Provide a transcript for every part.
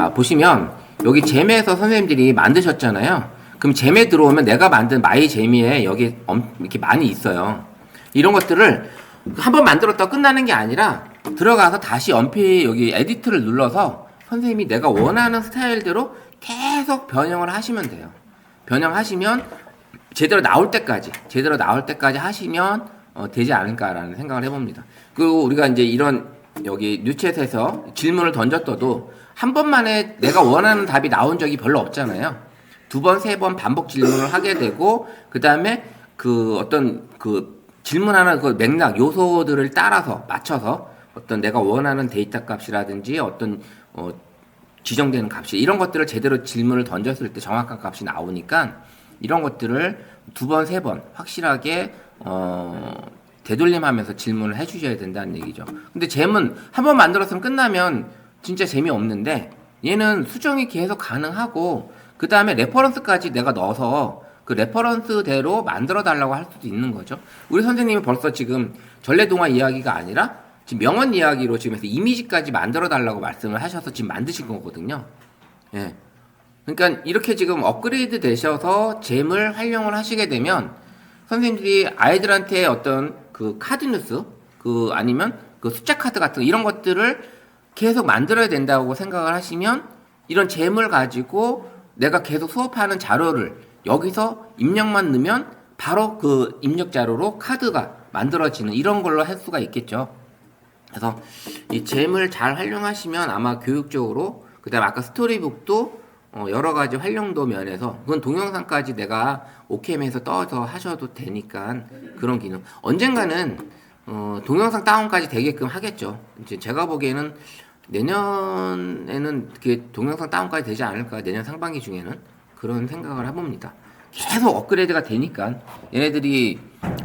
자, 보시면 여기 잼에서 선생님들이 만드셨잖아요. 그럼 잼에 들어오면 내가 만든 마이 재미에 여기 이렇게 많이 있어요. 이런 것들을 한번 만들었다가 끝나는 게 아니라 들어가서 다시 연필 여기 에디트를 눌러서 선생님이 내가 원하는 스타일대로 계속 변형을 하시면 돼요. 변형하시면 제대로 나올 때까지 하시면 되지 않을까라는 생각을 해봅니다. 그리고 우리가 이제 이런 여기 뉴챗에서 질문을 던졌어도 한 번만에 내가 원하는 답이 나온 적이 별로 없잖아요. 두 번, 세 번 반복 질문을 하게 되고, 그 다음에 그 어떤 그 질문하는 그 맥락, 요소들을 따라서 맞춰서 어떤 내가 원하는 데이터 값이라든지 어떤 지정되는 값이 이런 것들을 제대로 질문을 던졌을 때 정확한 값이 나오니까 이런 것들을 두 번, 세 번 확실하게 되돌림하면서 질문을 해주셔야 된다는 얘기죠. 근데 잼은 한 번 만들었으면 끝나면 진짜 재미없는데 얘는 수정이 계속 가능하고 그 다음에 레퍼런스까지 내가 넣어서 그 레퍼런스대로 만들어 달라고 할 수도 있는 거죠. 우리 선생님이 벌써 지금 전래동화 이야기가 아니라 지금 명언 이야기로 지금 해서 이미지까지 만들어 달라고 말씀을 하셔서 지금 만드신 거거든요. 예. 그러니까 이렇게 지금 업그레이드 되셔서 잼을 활용을 하시게 되면 선생님들이 아이들한테 어떤 그 카드 뉴스 그 아니면 그 숫자 카드 같은 이런 것들을 계속 만들어야 된다고 생각을 하시면 이런 잼을 가지고 내가 계속 수업하는 자료를 여기서 입력만 넣으면 바로 그 입력 자료로 카드가 만들어지는 이런 걸로 할 수가 있겠죠. 그래서 이 잼을 잘 활용하시면 아마 교육적으로 그다음에 아까 스토리북도 여러 가지 활용도 면에서 그건 동영상까지 내가 오캠에서 떠서 하셔도 되니까 그런 기능 언젠가는 동영상 다운까지 되게끔 하겠죠. 이제 제가 보기에는 내년에는 그게 동영상 다운까지 되지 않을까, 내년 상반기 중에는 그런 생각을 해봅니다. 계속 업그레이드가 되니까 얘네들이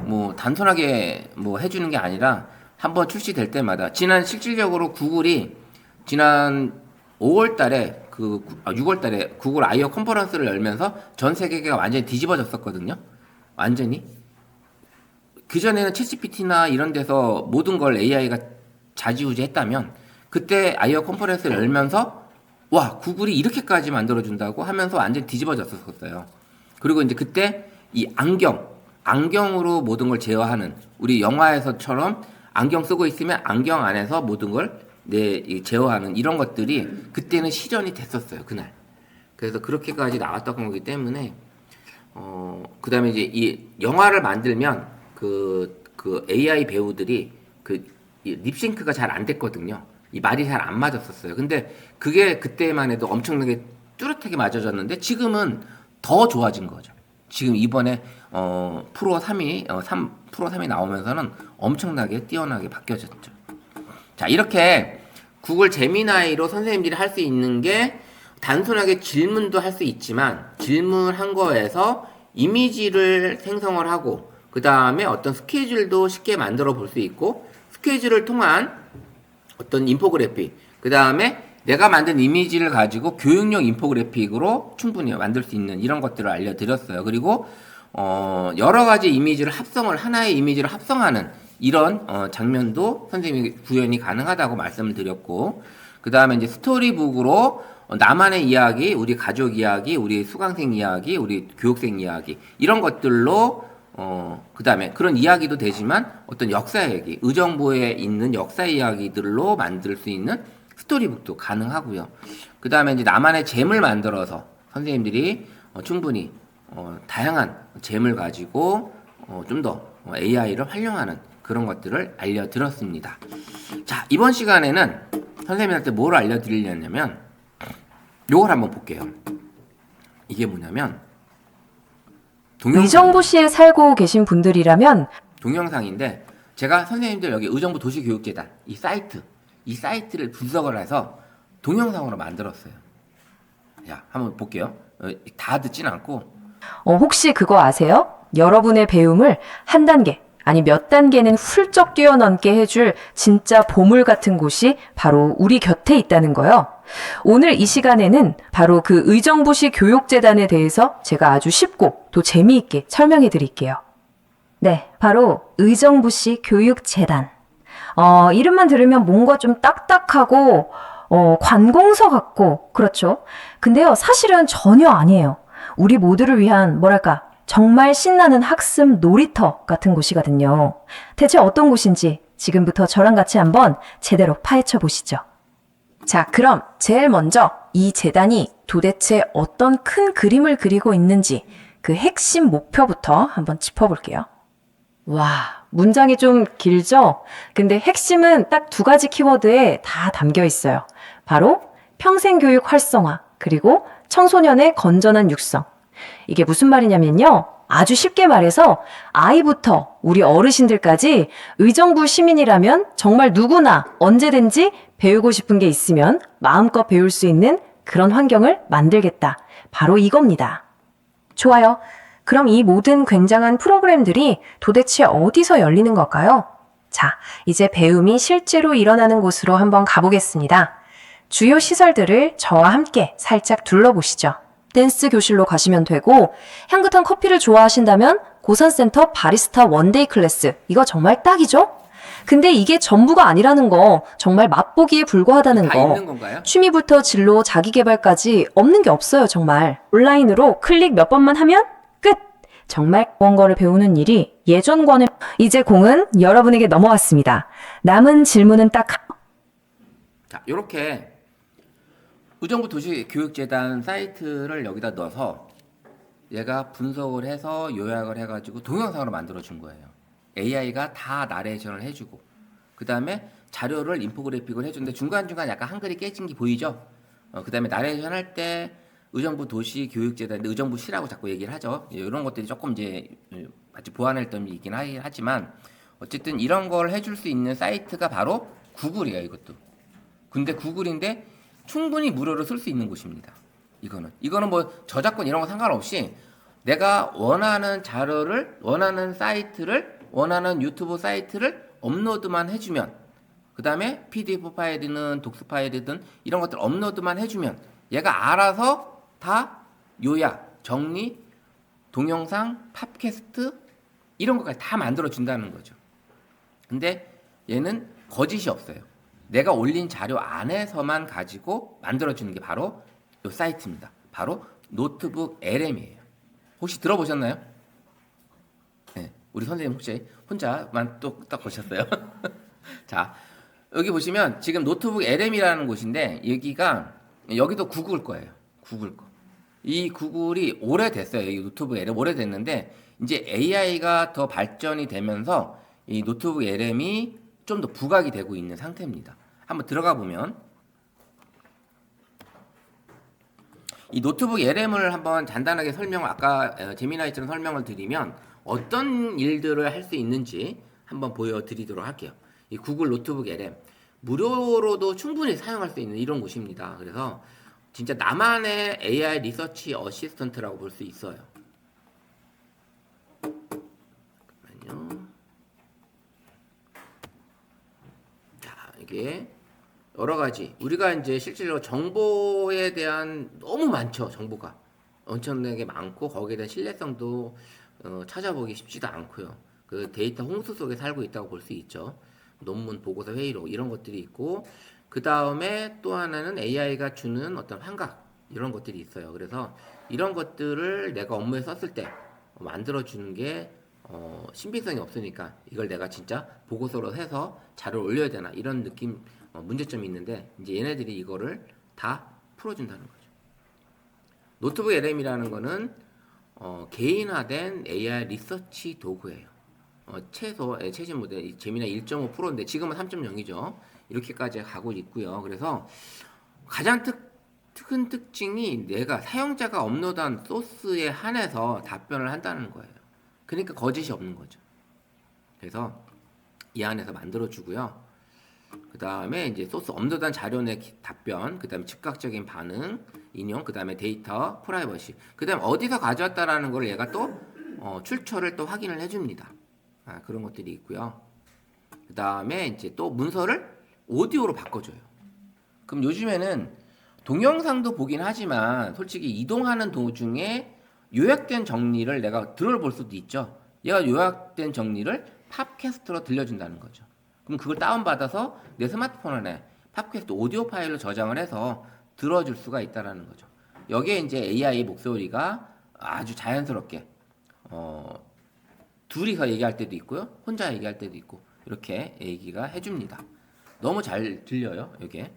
뭐 단순하게 뭐 해주는 게 아니라 한번 출시될 때마다 실질적으로 구글이 지난 5월달에 6월달에 구글 아이오 컨퍼런스를 열면서 전 세계가 완전히 뒤집어졌었거든요. 완전히 그 전에는 챗GPT나 이런 데서 모든 걸 AI가 좌지우지했다면 그때 아이오 컨퍼런스를 열면서 와 구글이 이렇게까지 만들어준다고 하면서 완전히 뒤집어졌었어요. 그리고 이제 그때 이 안경으로 모든 걸 제어하는 우리 영화에서처럼 안경 쓰고 있으면 안경 안에서 모든 걸 제어하는 이런 것들이 그때는 실현이 됐었어요. 그날. 그래서 그렇게까지 나왔던 거기 때문에 그 다음에 이제 이 영화를 만들면 그 AI 배우들이 이 립싱크가 잘 안 됐거든요. 이 말이 잘 안 맞았었어요. 근데 그게 그때만 해도 엄청나게 뚜렷하게 맞아졌는데 지금은 더 좋아진 거죠. 지금 이번에 프로 3이 프로 3이 나오면서는 엄청나게 뛰어나게 바뀌어졌죠. 자, 이렇게 구글 제미나이로 선생님들이 할 수 있는 게 단순하게 질문도 할 수 있지만 질문한 거에서 이미지를 생성을 하고 그 다음에 어떤 스케줄도 쉽게 만들어 볼 수 있고 스케줄을 통한 어떤 인포그래픽 그 다음에 내가 만든 이미지를 가지고 교육용 인포그래픽으로 충분히 만들 수 있는 이런 것들을 알려드렸어요. 그리고 여러 가지 이미지를 하나의 이미지를 합성하는 이런 장면도 선생님이 구현이 가능하다고 말씀을 드렸고 그 다음에 이제 스토리북으로 나만의 이야기, 우리 가족 이야기, 우리 수강생 이야기, 우리 교육생 이야기 이런 것들로 그 다음에 그런 이야기도 되지만 어떤 역사 얘기, 의정부에 있는 역사 이야기들로 만들 수 있는 스토리북도 가능하고요. 그 다음에 이제 나만의 잼을 만들어서 선생님들이 충분히 다양한 잼을 가지고 좀 더 AI를 활용하는 그런 것들을 알려드렸습니다. 자, 이번 시간에는 선생님한테 뭘 알려드리려냐면 요걸 한번 볼게요. 이게 뭐냐면 의정부시에 살고 계신 분들이라면 동영상인데 제가 선생님들 여기 의정부 도시교육재단 이 사이트를 분석을 해서 동영상으로 만들었어요. 자, 한번 볼게요. 다 듣진 않고 혹시 그거 아세요? 여러분의 배움을 한 단계 아니 몇 단계는 훌쩍 뛰어넘게 해줄 진짜 보물 같은 곳이 바로 우리 곁에 있다는 거요. 오늘 이 시간에는 바로 그 의정부시 교육재단에 대해서 제가 아주 쉽고 또 재미있게 설명해 드릴게요. 네, 바로 의정부시 교육재단. 이름만 들으면 뭔가 좀 딱딱하고 관공서 같고, 그렇죠. 근데요, 사실은 전혀 아니에요. 우리 모두를 위한, 뭐랄까, 정말 신나는 학습 놀이터 같은 곳이거든요. 대체 어떤 곳인지 지금부터 저랑 같이 한번 제대로 파헤쳐 보시죠. 자, 그럼 제일 먼저 이 재단이 도대체 어떤 큰 그림을 그리고 있는지 그 핵심 목표부터 한번 짚어볼게요. 와, 문장이 좀 길죠? 근데 핵심은 딱 두 가지 키워드에 다 담겨 있어요. 바로 평생교육 활성화, 그리고 청소년의 건전한 육성. 이게 무슨 말이냐면요. 아주 쉽게 말해서 아이부터 우리 어르신들까지 의정부 시민이라면 정말 누구나 언제든지 배우고 싶은 게 있으면 마음껏 배울 수 있는 그런 환경을 만들겠다. 바로 이겁니다. 좋아요. 그럼 이 모든 굉장한 프로그램들이 도대체 어디서 열리는 걸까요? 자, 이제 배움이 실제로 일어나는 곳으로 한번 가보겠습니다. 주요 시설들을 저와 함께 살짝 둘러보시죠. 댄스 교실로 가시면 되고, 향긋한 커피를 좋아하신다면 고산센터 바리스타 원데이 클래스, 이거 정말 딱이죠? 근데 이게 전부가 아니라는 거, 정말 맛보기에 불과하다는 다 거. 있는 건가요? 취미부터 진로, 자기개발까지 없는 게 없어요, 정말. 온라인으로 클릭 몇 번만 하면 끝! 정말 무언가를 배우는 일이 예전과는 이제 공은 여러분에게 넘어왔습니다. 남은 질문은 딱 자, 요렇게 의정부 도시교육재단 사이트를 여기다 넣어서 얘가 분석을 해서 요약을 해가지고 동영상으로 만들어 준 거예요. AI가 다 나레이션을 해주고 그 다음에 자료를 인포그래픽을 해주는데 중간중간 약간 한글이 깨진 게 보이죠? 그 다음에 나레이션 할 때 의정부 도시교육재단, 의정부시라고 자꾸 얘기를 하죠. 이런 것들이 조금 이제 아직 보완할 점이 있긴 하지만 어쨌든 이런 걸 해줄 수 있는 사이트가 바로 구글이에요. 이것도. 근데 구글인데 충분히 무료로 쓸 수 있는 곳입니다. 이거는 뭐 저작권 이런 거 상관없이 내가 원하는 자료를, 원하는 사이트를, 원하는 유튜브 사이트를 업로드만 해주면, 그 다음에 PDF 파일이든 독스 파일이든 이런 것들 업로드만 해주면 얘가 알아서 다 요약, 정리, 동영상, 팟캐스트 이런 것까지 다 만들어 준다는 거죠. 근데 얘는 거짓이 없어요. 내가 올린 자료 안에서만 가지고 만들어주는 게 바로 이 사이트입니다. 바로 노트북 LM이에요. 혹시 들어보셨나요? 네, 우리 선생님 혹시 혼자만 뚝딱 보셨어요? 자, 여기 보시면 지금 노트북 LM이라는 곳인데 여기도 구글 거예요. 구글 거. 이 구글이 오래됐어요. 이 노트북 LM 오래됐는데 이제 AI가 더 발전이 되면서 이 노트북 LM이 좀 더 부각이 되고 있는 상태입니다. 한번 들어가 보면 이 노트북 LM을 한번 간단하게 아까 제미나이처럼 설명을 드리면 어떤 일들을 할 수 있는지 한번 보여드리도록 할게요. 이 구글 노트북 LM 무료로도 충분히 사용할 수 있는 이런 곳입니다. 그래서 진짜 나만의 AI 리서치 어시스턴트라고 볼 수 있어요. 잠깐만요. 자, 이게 여러 가지 우리가 이제 실제로 정보에 대한 너무 많죠. 정보가 엄청나게 많고 거기에 대한 신뢰성도 찾아보기 쉽지도 않고요. 그 데이터 홍수 속에 살고 있다고 볼 수 있죠. 논문, 보고서, 회의록 이런 것들이 있고 그 다음에 또 하나는 AI가 주는 어떤 환각 이런 것들이 있어요. 그래서 이런 것들을 내가 업무에 썼을 때 만들어 주는 게 신빙성이 없으니까 이걸 내가 진짜 보고서로 해서 자료를 올려야 되나 이런 느낌 문제점이 있는데 이제 얘네들이 이거를 다 풀어준다는 거죠. 노트북 LM이라는 거는 개인화된 AI 리서치 도구예요. 최신 모델 제미나 1.5%인데 지금은 3.0이죠. 이렇게까지 가고 있고요. 그래서 가장 큰 특징이 내가 사용자가 업로드한 소스에 한해서 답변을 한다는 거예요. 그러니까 거짓이 없는 거죠. 그래서 이 안에서 만들어주고요. 그 다음에 이제 소스 업로드한 자료 내 답변, 그 다음에 즉각적인 반응, 인용, 그 다음에 데이터, 프라이버시, 그 다음에 어디서 가져왔다라는 걸 얘가 또 출처를 또 확인을 해줍니다. 그런 것들이 있고요. 그 다음에 이제 또 문서를 오디오로 바꿔줘요. 그럼 요즘에는 동영상도 보긴 하지만 솔직히 이동하는 도중에 요약된 정리를 내가 들어볼 수도 있죠. 얘가 요약된 정리를 팟캐스트로 들려준다는 거죠. 그럼 그걸 다운받아서 내 스마트폰 안에 팟캐스트 오디오 파일로 저장을 해서 들어줄 수가 있다라는 거죠. 여기에 이제 AI 목소리가 아주 자연스럽게 둘이서 얘기할 때도 있고요, 혼자 얘기할 때도 있고 이렇게 얘기가 해줍니다. 너무 잘 들려요, 이게.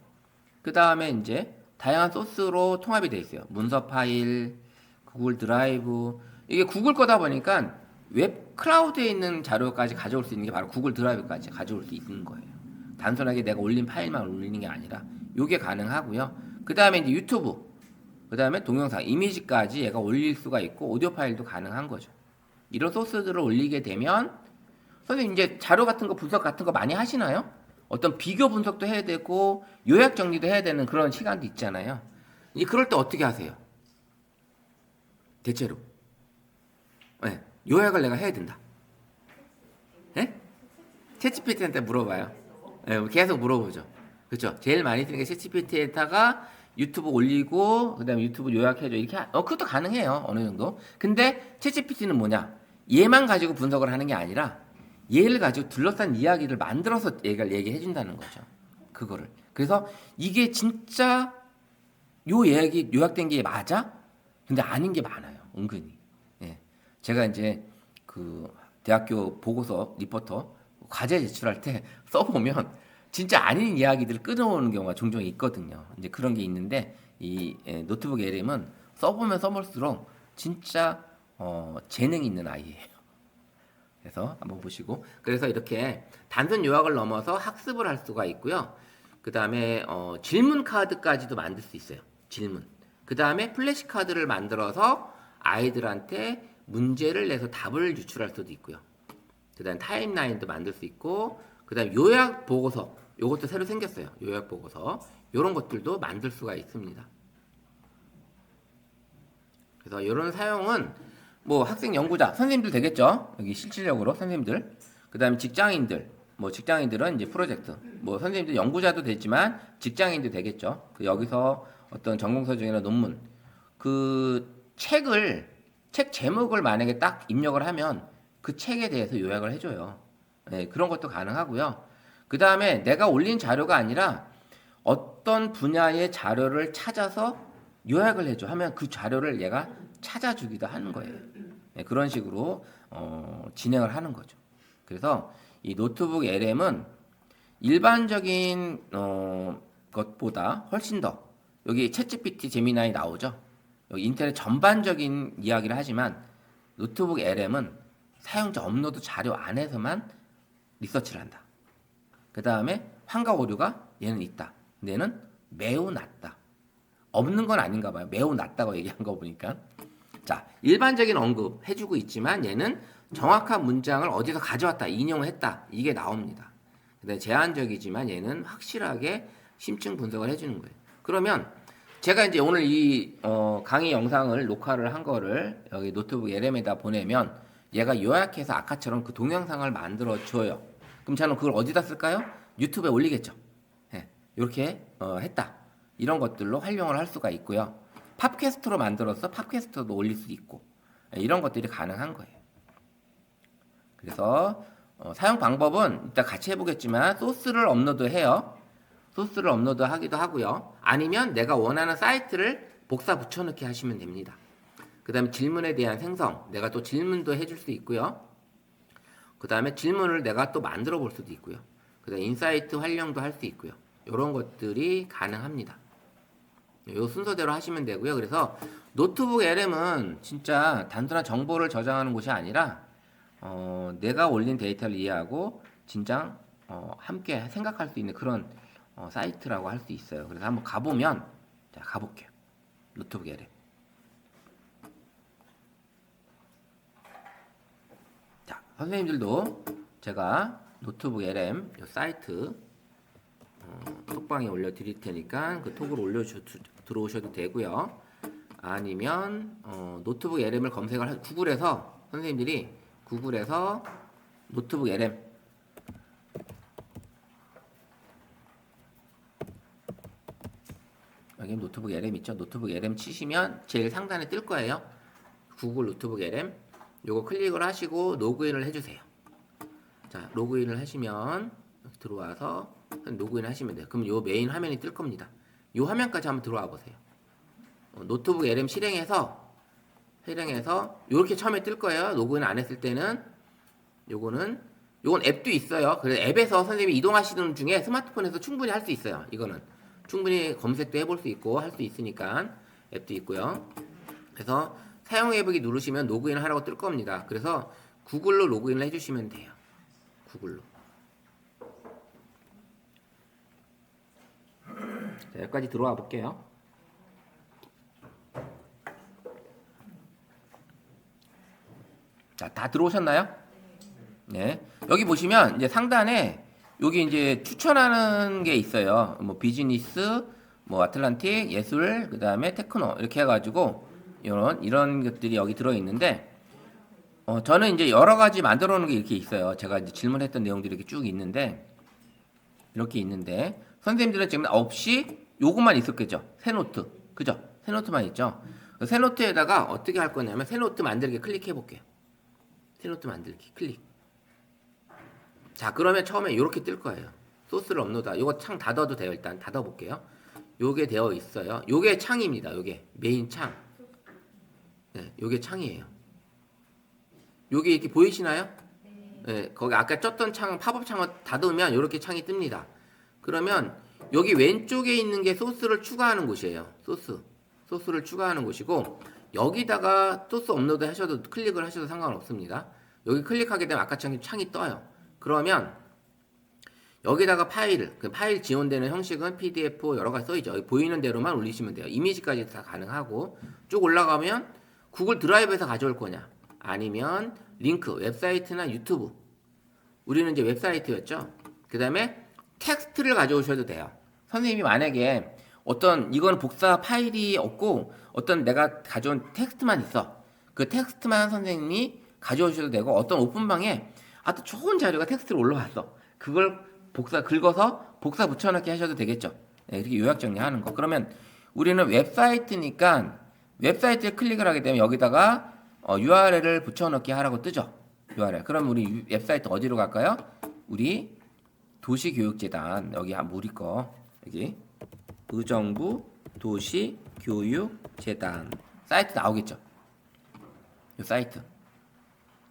그 다음에 이제 다양한 소스로 통합이 되어 있어요. 문서 파일, 구글 드라이브. 이게 구글 거다 보니까 웹 클라우드에 있는 자료까지 가져올 수 있는 게 바로 구글 드라이브까지 가져올 수 있는 거예요. 단순하게 내가 올린 파일만 올리는 게 아니라 이게 가능하고요. 그 다음에 이제 유튜브, 그 다음에 동영상, 이미지까지 얘가 올릴 수가 있고 오디오 파일도 가능한 거죠. 이런 소스들을 올리게 되면 선생님 이제 자료 같은 거 분석 같은 거 많이 하시나요? 어떤 비교 분석도 해야 되고 요약 정리도 해야 되는 그런 시간도 있잖아요. 이제 그럴 때 어떻게 하세요? 대체로 네, 요약을 내가 해야 된다. 네? 챗GPT한테 물어봐요. 네, 계속 물어보죠. 그렇죠? 제일 많이 쓰는 게 챗GPT에다가 유튜브 올리고 그다음에 유튜브 요약해줘 이렇게 그것도 가능해요, 어느 정도. 근데 챗GPT는 뭐냐? 얘만 가지고 분석을 하는 게 아니라 얘를 가지고 둘러싼 이야기를 만들어서 얘가 얘기해 준다는 거죠. 그거를. 그래서 이게 진짜 요 얘기 요약된 게 맞아? 근데 아닌 게 많아요, 은근히. 예. 제가 이제 그 대학교 보고서 리포터 과제 제출할 때 써보면 진짜 아닌 이야기들을 끊어오는 경우가 종종 있거든요. 이제 그런 게 있는데 이 노트북 LM은 써보면 써볼수록 진짜 재능 있는 아이예요. 그래서 한번 보시고, 그래서 이렇게 단순 요약을 넘어서 학습을 할 수가 있고요. 그 다음에 질문 카드까지도 만들 수 있어요. 질문. 그 다음에 플래시 카드를 만들어서 아이들한테 문제를 내서 답을 유출할 수도 있고요. 그 다음에 타임라인도 만들 수 있고, 그 다음에 요약 보고서, 요것도 새로 생겼어요. 요약 보고서. 요런 것들도 만들 수가 있습니다. 그래서 이런 사용은 뭐 학생 연구자, 선생님들 되겠죠? 여기 실질적으로 선생님들. 그 다음에 직장인들, 뭐 직장인들은 이제 프로젝트, 뭐 선생님들 연구자도 되지만 직장인도 되겠죠. 그 여기서 어떤 전공서적이나 논문, 그 책 제목을 만약에 딱 입력을 하면 그 책에 대해서 요약을 해줘요. 네, 그런 것도 가능하고요. 그 다음에 내가 올린 자료가 아니라 어떤 분야의 자료를 찾아서 요약을 해줘 하면 그 자료를 얘가 찾아주기도 하는 거예요. 네, 그런 식으로 진행을 하는 거죠. 그래서 이 노트북 LM은 일반적인 것보다 훨씬 더 여기 챗GPT 제미나이 나오죠. 여기 인터넷 전반적인 이야기를 하지만 노트북 LM은 사용자 업로드 자료 안에서만 리서치를 한다. 그 다음에 환각 오류가 얘는 있다. 근데 얘는 매우 낮다. 없는 건 아닌가 봐요. 매우 낮다고 얘기한 거 보니까. 자, 일반적인 언급 해주고 있지만 얘는 정확한 문장을 어디서 가져왔다, 인용을 했다. 이게 나옵니다. 근데 제한적이지만 얘는 확실하게 심층 분석을 해주는 거예요. 그러면 제가 이제 오늘 이 강의 영상을 녹화를 한 거를 여기 노트북 LM에다 보내면 얘가 요약해서 아까처럼 그 동영상을 만들어 줘요. 그럼 저는 그걸 어디다 쓸까요? 유튜브에 올리겠죠. 네, 이렇게 했다. 이런 것들로 활용을 할 수가 있고요. 팟캐스트로 만들어서 팟캐스트도 올릴 수 있고 이런 것들이 가능한 거예요. 그래서 사용 방법은 이따 같이 해보겠지만 소스를 업로드해요. 소스를 업로드하기도 하고요. 아니면 내가 원하는 사이트를 복사 붙여넣기 하시면 됩니다. 그 다음에 질문에 대한 생성, 내가 또 질문도 해줄 수 있고요. 그 다음에 질문을 내가 또 만들어 볼 수도 있고요. 그 다음에 인사이트 활용도 할 수 있고요. 이런 것들이 가능합니다. 이 순서대로 하시면 되고요. 그래서 노트북 LM은 진짜 단순한 정보를 저장하는 곳이 아니라 내가 올린 데이터를 이해하고 진짜 함께 생각할 수 있는 그런 사이트라고 할 수 있어요. 그래서 한번 가보면, 자, 가볼게요. 노트북 LM. 자, 선생님들도 제가 노트북 LM 이 사이트 톡방에 올려드릴 테니까 그 톡으로 들어오셔도 되고요. 아니면 노트북 LM을 검색을 구글에서 선생님들이 구글에서 노트북 LM 여기 노트북 LM 있죠? 노트북 LM 치시면 제일 상단에 뜰 거예요. 구글 노트북 LM 요거 클릭을 하시고 로그인을 해주세요. 자, 로그인을 하시면 여기 들어와서 로그인 하시면 돼요. 그럼 요 메인 화면이 뜰 겁니다. 요 화면까지 한번 들어와 보세요. 노트북 LM 실행해서 요렇게 처음에 뜰 거예요. 로그인 안 했을 때는 요건 앱도 있어요. 그래서 앱에서 선생님이 이동하시는 중에 스마트폰에서 충분히 할 수 있어요. 이거는 충분히 검색도 해볼 수 있고 할 수 있으니까 앱도 있고요. 그래서 사용해보기 누르시면 로그인 하라고 뜰 겁니다. 그래서 구글로 로그인을 해주시면 돼요. 구글로. 자, 여기까지 들어와 볼게요. 자, 다 들어오셨나요? 네. 여기 보시면 이제 상단에 여기 이제 추천하는 게 있어요. 뭐 비즈니스, 뭐 아틀란틱, 예술, 그 다음에 테크노 이렇게 해가지고 이런 것들이 여기 들어 있는데 저는 이제 여러 가지 만들어 놓은 게 이렇게 있어요. 제가 이제 질문했던 내용들이 이렇게 쭉 있는데 선생님들은 지금 없이 요것만 있었겠죠. 새 노트, 그죠? 새 노트만 있죠. 새 노트에다가 어떻게 할 거냐면 새 노트 만들기 클릭해 볼게요. 새 노트 만들기 클릭. 자, 그러면 처음에 이렇게 뜰 거예요. 소스를 업로드. 요거 창 닫아도 돼요. 일단 닫아 볼게요. 요게 되어 있어요. 요게 창입니다. 요게 메인 창. 네, 요게 창이에요. 요게 이렇게 보이시나요? 네, 거기 아까 쪘던 창, 팝업 창을 닫으면 이렇게 창이 뜹니다. 그러면 여기 왼쪽에 있는 게 소스를 추가하는 곳이에요. 소스를 추가하는 곳이고 여기다가 소스 업로드 하셔도 클릭을 하셔도 상관없습니다. 여기 클릭하게 되면 아까 창이 떠요. 그러면 여기다가 그 파일 지원되는 형식은 PDF 여러 가지 써있죠. 여기 보이는 대로만 올리시면 돼요. 이미지까지 다 가능하고 쭉 올라가면 구글 드라이브에서 가져올 거냐 아니면 링크, 웹사이트나 유튜브. 우리는 이제 웹사이트였죠. 그 다음에 텍스트를 가져오셔도 돼요. 선생님이 만약에 이건 복사 파일이 없고 어떤 내가 가져온 텍스트만 있어. 그 텍스트만 선생님이 가져오셔도 되고 어떤 오픈방에 아주 좋은 자료가 텍스트로 올라왔어. 그걸 긁어서 복사 붙여넣기 하셔도 되겠죠. 네, 이렇게 요약 정리하는 거. 그러면 우리는 웹사이트니까 웹사이트에 클릭을 하게 되면 여기다가 URL을 붙여넣기 하라고 뜨죠. URL. 그럼 우리 웹사이트 어디로 갈까요? 우리 도시교육재단 여기 우리 거 여기 의정부 도시교육재단 사이트 나오겠죠. 요 사이트.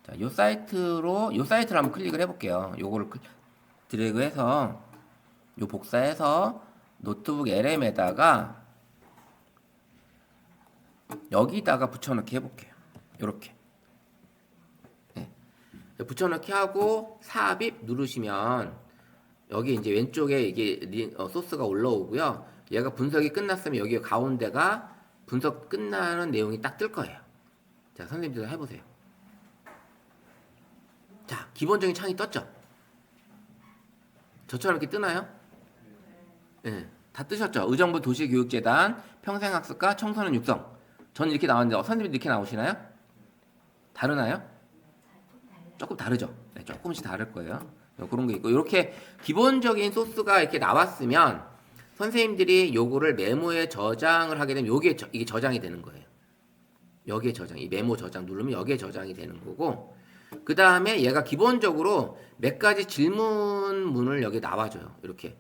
자, 요 사이트를 한번 클릭을 해볼게요. 요거를 드래그해서 요 복사해서 노트북 LM에다가 여기다가 붙여넣기 해볼게요. 요렇게. 네. 붙여넣기 하고 삽입 누르시면 여기 이제 왼쪽에 이게 소스가 올라오고요. 얘가 분석이 끝났으면 여기 가운데가 분석 끝나는 내용이 딱 뜰 거예요. 자, 선생님들 해보세요. 자, 기본적인 창이 떴죠? 저처럼 이렇게 뜨나요? 네, 다 뜨셨죠? 의정부 도시교육재단, 평생학습과 청소년 육성. 저는 이렇게 나왔는데 선생님들 이렇게 나오시나요? 다르나요? 조금 다르죠? 네, 조금씩 다를 거예요. 그런 게 있고 이렇게 기본적인 소스가 이렇게 나왔으면 선생님들이 요거를 메모에 저장을 하게 되면 이게 저장이 되는 거예요. 여기에 이 메모 저장 누르면 여기에 저장이 되는 거고 그 다음에 얘가 기본적으로 몇 가지 질문문을 여기 나와줘요. 이렇게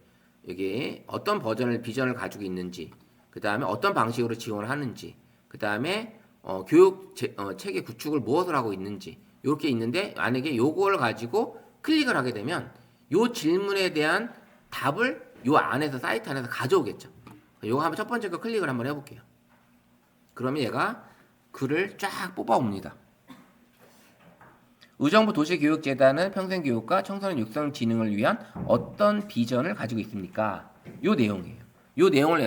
여기 어떤 비전을 가지고 있는지 그 다음에 어떤 방식으로 지원을 하는지 그 다음에 교육 체계 구축을 무엇을 하고 있는지 이렇게 있는데 만약에 요걸 가지고 클릭을 하게 되면 요 질문에 대한 답을 요 안에서 사이트 안에서 가져오겠죠. 요거 한번 첫 번째 거 클릭을 한번 해볼게요. 그러면 얘가 글을 쫙 뽑아옵니다. 의정부 도시교육재단은 평생교육과 청소년 육성 진흥을 위한 어떤 비전을 가지고 있습니까? 요 내용이에요. 요 내용을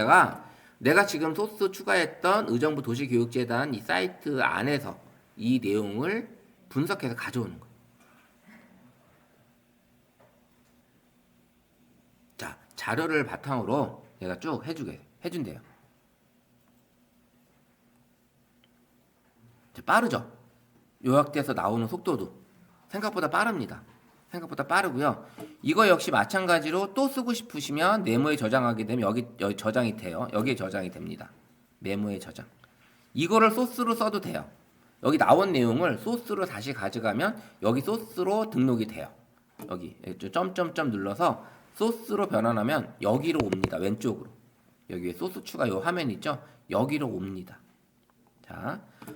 내가 지금 소스 추가했던 의정부 도시교육재단 이 사이트 안에서 이 내용을 분석해서 가져오는 거예요. 자, 자료를 바탕으로 얘가 쭉 해준대요. 빠르죠? 요약돼서 나오는 속도도 생각보다 빠릅니다. 생각보다 빠르고요. 이거 역시 마찬가지로 또 쓰고 싶으시면 메모에 저장하게 되면 여기 저장이 돼요. 여기에 저장이 됩니다. 메모에 저장. 이거를 소스로 써도 돼요. 여기 나온 내용을 소스로 다시 가져가면 여기 소스로 등록이 돼요. 여기 점점점 눌러서 소스로 변환하면 여기로 옵니다. 왼쪽으로. 여기에 소스 추가 요 화면 있죠? 여기로 옵니다.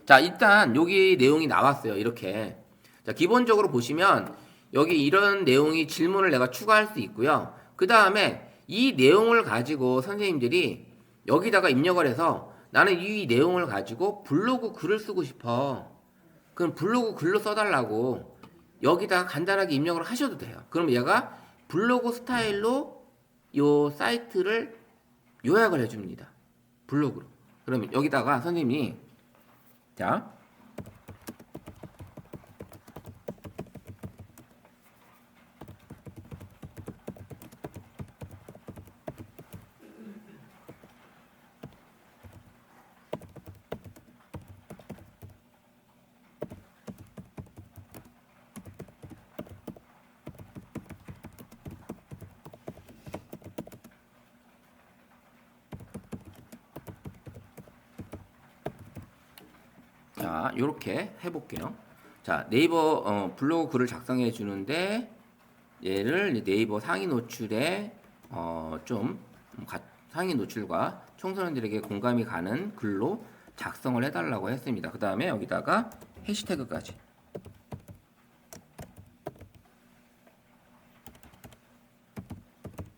자, 일단 여기 내용이 나왔어요. 이렇게. 자, 기본적으로 보시면 여기 이런 내용이 질문을 내가 추가할 수 있고요. 그 다음에 이 내용을 가지고 선생님들이 여기다가 입력을 해서 나는 이 내용을 가지고 블로그 글을 쓰고 싶어. 그럼 블로그 글로 써달라고 여기다가 간단하게 입력을 하셔도 돼요. 그럼 얘가 블로그 스타일로 요 사이트를 요약을 해줍니다. 블로그로. 그러면 여기다가 선생님이 자 자, 요렇게 해볼게요. 자, 네이버 블로그 글을 작성해 주는데 얘를 네이버 상위 노출에 상위 노출과 청소년들에게 공감이 가는 글로 작성을 해달라고 했습니다. 그 다음에 여기다가 해시태그까지.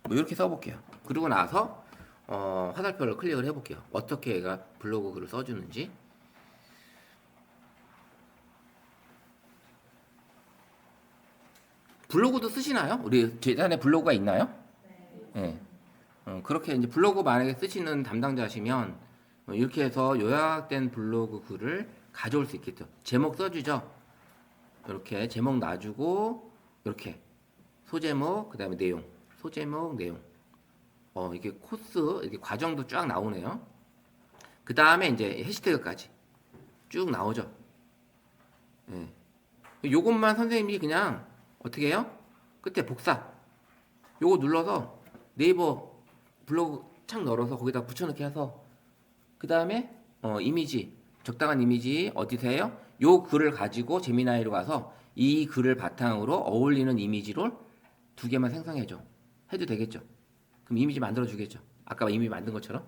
뭐 이렇게 써볼게요. 그리고 나서 화살표를 클릭을 해볼게요. 어떻게 얘가 블로그 글을 써주는지. 블로그도 쓰시나요? 우리 재단에 블로그가 있나요? 네. 그렇게 이제 블로그 만약에 쓰시는 담당자시면 이렇게 해서 요약된 블로그 글을 가져올 수 있겠죠. 제목 써주죠. 이렇게 제목 놔주고 이렇게 소제목 그다음에 내용, 소제목 내용. 이게 코스 이렇게 과정도 쫙 나오네요. 그 다음에 이제 해시태그까지 쭉 나오죠. 네. 요것만 선생님이 그냥 어떻게 해요? 끝에 복사. 요거 눌러서 네이버 블로그 창 열어서 거기다 붙여넣기 해서 그 다음에 이미지 적당한 이미지 어디서 해요? 요 글을 가지고 제미나이로 가서 이 글을 바탕으로 어울리는 이미지를 2개만 생성해줘. 해도 되겠죠? 그럼 이미지 만들어 주겠죠? 아까 이미지 만든 것처럼.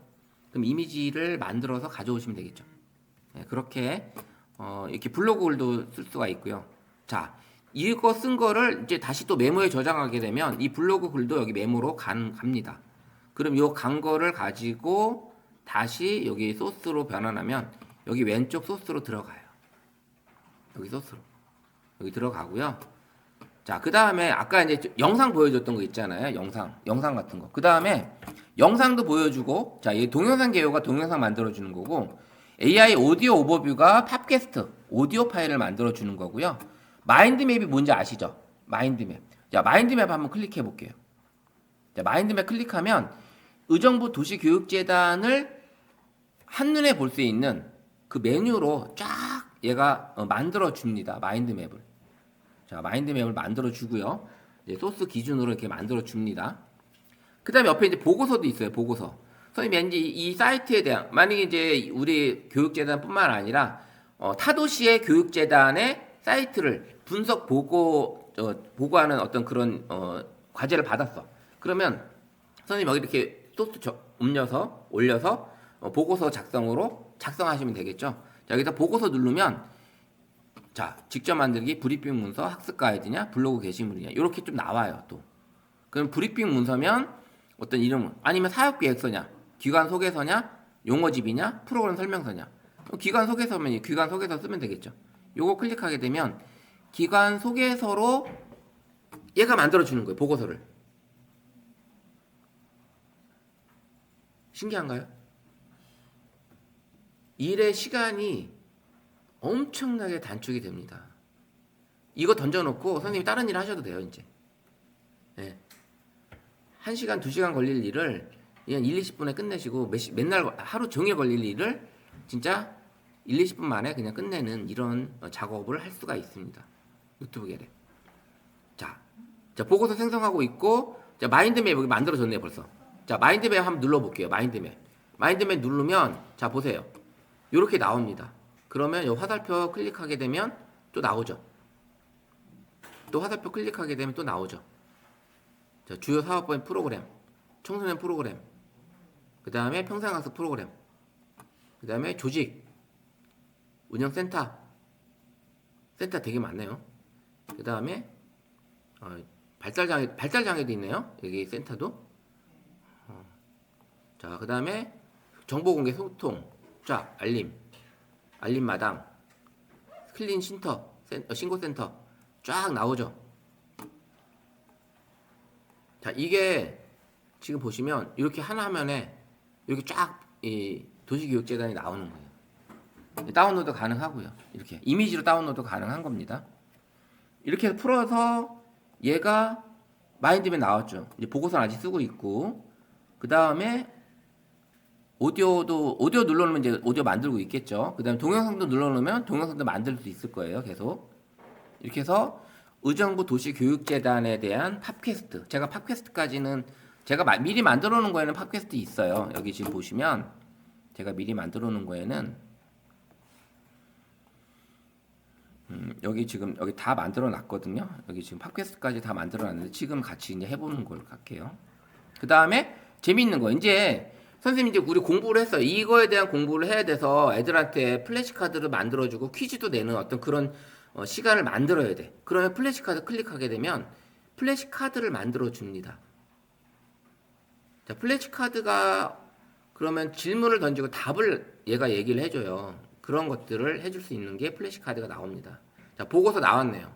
그럼 이미지를 만들어서 가져오시면 되겠죠? 네, 그렇게 이렇게 블로그 글도 쓸 수가 있고요. 자, 이거 쓴 거를 이제 다시 또 메모에 저장하게 되면 이 블로그 글도 여기 메모로 갑니다. 그럼 요 간 거를 가지고 다시 여기 소스로 변환하면 여기 왼쪽 소스로 들어가요. 여기 소스로. 여기 들어가고요. 자, 그 다음에 아까 이제 영상 보여줬던 거 있잖아요. 영상 같은 거. 그 다음에 영상도 보여주고, 자, 이 동영상 개요가 동영상 만들어주는 거고, AI 오디오 오버뷰가 팟캐스트, 오디오 파일을 만들어주는 거고요. 마인드맵이 뭔지 아시죠? 마인드맵. 자, 마인드맵 한번 클릭해 볼게요. 자, 마인드맵 클릭하면 의정부 도시교육재단을 한눈에 볼 수 있는 그 메뉴로 쫙 얘가 만들어 줍니다. 마인드맵을. 자, 마인드맵을 만들어 주고요. 이제 소스 기준으로 이렇게 만들어 줍니다. 그 다음에 옆에 이제 보고서도 있어요. 보고서. 선생님, 왠지 이 사이트에 대한, 만약에 이제 우리 교육재단뿐만 아니라 타도시의 교육재단의 사이트를 분석 보고하는 어떤 그런 과제를 받았어. 그러면 선생님 여기 이렇게 소스 올려서 보고서 작성하시면 되겠죠. 자, 여기다 보고서 누르면 자, 직접 만들기 브리핑 문서 학습 가이드냐 블로그 게시물이냐 이렇게 좀 나와요. 또 그럼 브리핑 문서면 어떤 이름은 아니면 사업 계획서냐 기관 소개서냐 용어집이냐 프로그램 설명서냐 기관 소개서면 기관 소개서 쓰면 되겠죠. 요거 클릭하게 되면 기관 소개서로 얘가 만들어주는 거예요. 보고서를. 신기한가요? 일의 시간이 엄청나게 단축이 됩니다. 이거 던져놓고 선생님이 다른 일 하셔도 돼요. 이제 네. 1시간 2시간 걸릴 일을 그냥 1, 20분에 끝내시고 맨날 하루 종일 걸릴 일을 진짜 1, 20분 만에 그냥 끝내는 이런 작업을 할 수가 있습니다. 유튜브 계래. 자, 보고서 생성하고 있고, 자, 마인드맵 여기 만들어졌네요, 벌써. 자, 마인드맵 한번 눌러볼게요, 마인드맵. 마인드맵 누르면, 자, 보세요. 요렇게 나옵니다. 그러면 요 화살표 클릭하게 되면 또 나오죠. 또 화살표 클릭하게 되면 또 나오죠. 자, 주요 사업부의 프로그램, 청소년 프로그램, 그 다음에 평생학습 프로그램, 그 다음에 조직, 운영센터, 센터 되게 많네요. 그 다음에 발달장애도 있네요. 여기 센터도. 자, 그 다음에 정보공개 소통, 쫙 알림마당, 클린 쉼터, 신고센터 쫙 나오죠. 자, 이게 지금 보시면 이렇게 하나 화면에 이렇게 쫙 이 도시교육재단이 나오는 거예요. 다운로드 가능하고요. 이렇게 이미지로 다운로드 가능한 겁니다. 이렇게 해서 풀어서 얘가 마인드맵 나왔죠. 이제 보고서는 아직 쓰고 있고, 그 다음에 오디오 눌러놓으면 이제 오디오 만들고 있겠죠. 그 다음에 동영상도 눌러놓으면 동영상도 만들 수 있을 거예요. 계속 이렇게 해서 의정부 도시교육재단에 대한 팟캐스트, 제가 팟캐스트까지는 제가 미리 만들어 놓은 거에는 팟캐스트 있어요. 여기 지금 보시면 제가 미리 만들어 놓은 거에는 여기 지금 여기 다 만들어 놨거든요. 여기 지금 팟캐스트까지 다 만들어 놨는데 지금 같이 이제 해보는 걸 할게요. 그 다음에 재미있는 거, 이제 선생님 이제 우리 공부를 했어요. 이거에 대한 공부를 해야 돼서 애들한테 플래시카드를 만들어주고 퀴즈도 내는 어떤 그런 시간을 만들어야 돼. 그러면 플래시카드 클릭하게 되면 플래시카드를 만들어 줍니다. 자, 플래시카드가 그러면 질문을 던지고 답을 얘가 얘기를 해줘요. 그런 것들을 해줄 수 있는 게 플래시카드가 나옵니다. 자, 보고서 나왔네요.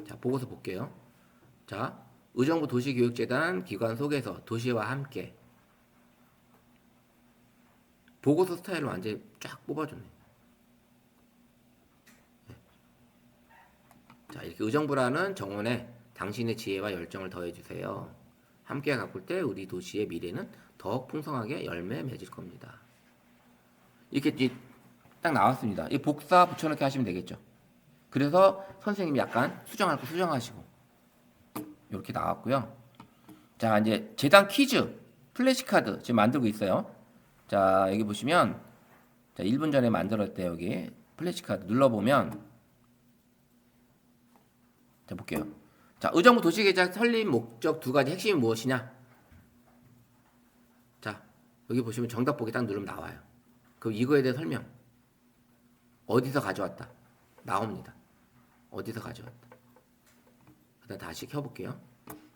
자, 보고서 볼게요. 자, 의정부 도시교육재단 기관 속에서 도시와 함께 보고서 스타일로 완전히 쫙 뽑아줬네. 자, 이렇게 의정부라는 정원에 당신의 지혜와 열정을 더해주세요. 함께 가꿀 때 우리 도시의 미래는 더욱 풍성하게 열매 맺을 겁니다. 이렇게 딱 나왔습니다. 이 복사 붙여넣기 하시면 되겠죠. 그래서 선생님이 약간 수정할 거 수정하시고 이렇게 나왔고요. 자, 이제 재단 퀴즈 플래시카드 지금 만들고 있어요. 자, 여기 보시면 자, 1분 전에 만들었대. 여기 플래시카드 눌러보면 자, 볼게요. 자, 의정부 도시계획 설립 목적 두 가지 핵심이 무엇이냐? 자, 여기 보시면 정답 보기 딱 누르면 나와요. 그럼 이거에 대해 설명. 어디서 가져왔다? 나옵니다. 어디서 가져왔다? 그다음 다시 켜볼게요.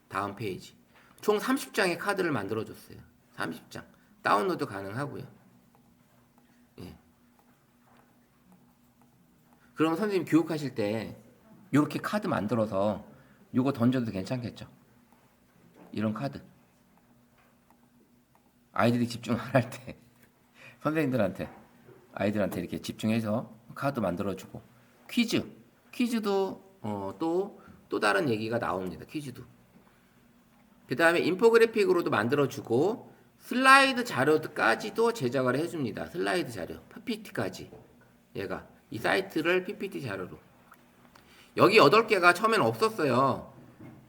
다음 페이지. 총 30장의 카드를 만들어줬어요. 30장. 다운로드 가능하고요. 예. 그럼 선생님 교육하실 때 이렇게 카드 만들어서 요거 던져도 괜찮겠죠? 이런 카드. 아이들이 집중 안 할 때 선생님들한테 아이들한테 이렇게 집중해서 카드 만들어주고 퀴즈도 또 다른 얘기가 나옵니다. 퀴즈도. 그 다음에 인포그래픽으로도 만들어주고 슬라이드 자료까지도 제작을 해줍니다. 슬라이드 자료, PPT까지. 얘가 이 사이트를 PPT 자료로. 여기 8개가 처음에는 없었어요.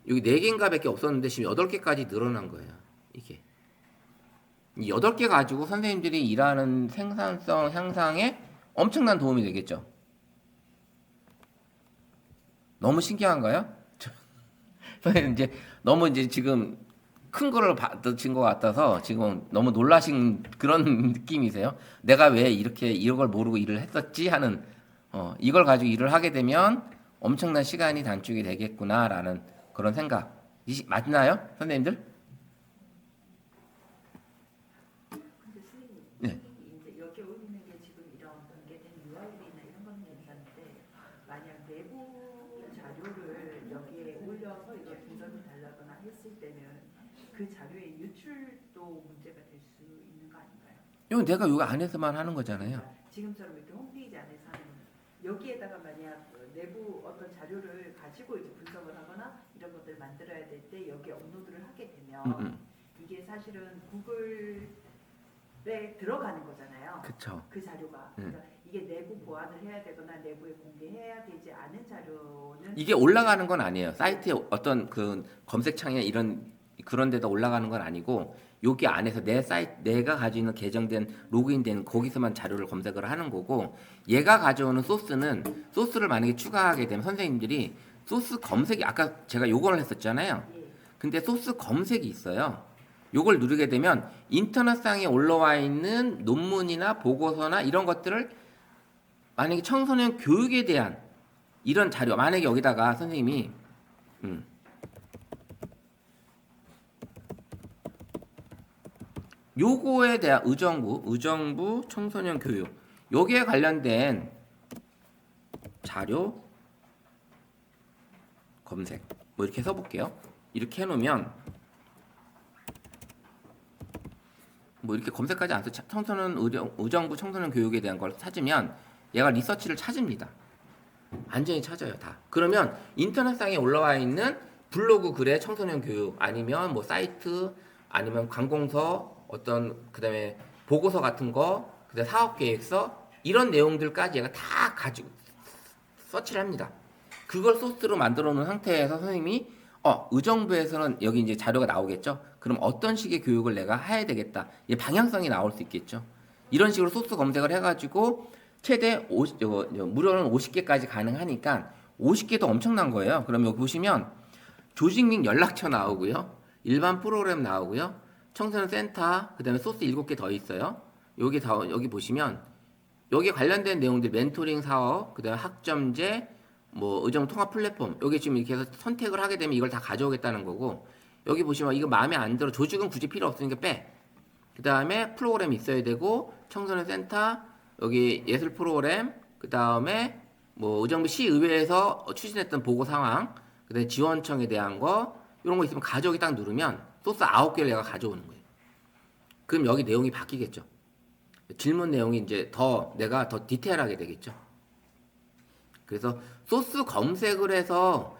여기 4개인가 밖에 없었는데 지금 8개까지 늘어난 거예요. 이게. 이 8개 가지고 선생님들이 일하는 생산성 향상에 엄청난 도움이 되겠죠. 너무 신기한가요? 선생님 이제 너무 이제 지금 큰 거를 받으신 것 같아서 지금 너무 놀라신 그런 느낌이세요? 내가 왜 이렇게 이걸 모르고 일을 했었지 하는 이걸 가지고 일을 하게 되면 엄청난 시간이 단축이 되겠구나라는 그런 생각 맞나요, 선생님들? 근데 선생님, 네. 이제 여기 올리는 게 지금 이런 단계된 URL이나 이런 건 괜찮은데 만약 내부 자료를 여기에 올려서 이제 분석이 달라거나 했을 때는 그 자료의 유출도 문제가 될 수 있는 거 아닌가요? 이건 내가 여기 안에서만 하는 거잖아요. 지금처럼 이렇게 홈페이지 안에서 하는 여기에다가 만약 내부 어떤 자료를 가지고 이제 분석을 하거나 이런 것들을 만들어야 될 때 여기에 업로드를 하게 되면 이게 사실은 구글에 들어가는 거잖아요. 그쵸. 그 자료가. 그러니까 이게 내부 보완을 해야 되거나 내부에 공개해야 되지 않은 자료는 이게 올라가는 건 아니에요. 사이트에 어떤 그 검색창에 이런 그런 데다 올라가는 건 아니고 여기 안에서 내 사이트 내가 가지고 있는 계정된 로그인된 거기서만 자료를 검색을 하는 거고 얘가 가져오는 소스를 만약에 추가하게 되면 선생님들이 소스 검색이 아까 제가 요거를 했었잖아요. 예. 근데 소스 검색이 있어요. 요걸 누르게 되면 인터넷상에 올라와 있는 논문이나 보고서나 이런 것들을 만약에 청소년 교육에 대한 이런 자료, 만약에 여기다가 선생님이 요거에 대한 의정부 청소년 교육 여기에 관련된 자료 검색 뭐 이렇게 써볼게요. 이렇게 해놓으면 뭐 이렇게 검색하지 않아도 청소년 의정부 청소년 교육에 대한 걸 찾으면 얘가 리서치를 찾습니다. 완전히 찾아요 다. 그러면 인터넷상에 올라와 있는 블로그 글의 청소년 교육 아니면 뭐 사이트 아니면 관공서 어떤 그다음에 보고서 같은 거 그다음에 사업계획서 이런 내용들까지 얘가 다 가지고 서치를 합니다. 그걸 소스로 만들어 놓은 상태에서 선생님이 의정부에서는 여기 이제 자료가 나오겠죠. 그럼 어떤 식의 교육을 내가 해야 되겠다. 이 방향성이 나올 수 있겠죠. 이런 식으로 소스 검색을 해가지고 최대 무료는 50개까지 가능하니까 50개도 엄청난 거예요. 그럼 여기 보시면 조직 및 연락처 나오고요. 일반 프로그램 나오고요. 청소년 센터, 그 다음에 소스 7개 더 있어요. 여기 보시면 여기에 관련된 내용들 멘토링 사업, 그 다음에 학점제, 뭐 의정 통합 플랫폼 여기 지금 이렇게 해서 선택을 하게 되면 이걸 다 가져오겠다는 거고 여기 보시면 이거 마음에 안 들어 조직은 굳이 필요 없으니까 빼. 그 다음에 프로그램이 있어야 되고 청소년 센터 여기 예술 프로그램 그 다음에 뭐 의정부 시의회에서 추진했던 보고 상황 그 다음에 지원청에 대한 거 이런 거 있으면 가져오기 딱 누르면 소스 9개를 내가 가져오는 거예요. 그럼 여기 내용이 바뀌겠죠. 질문 내용이 이제 내가 더 디테일하게 되겠죠. 그래서 소스 검색을 해서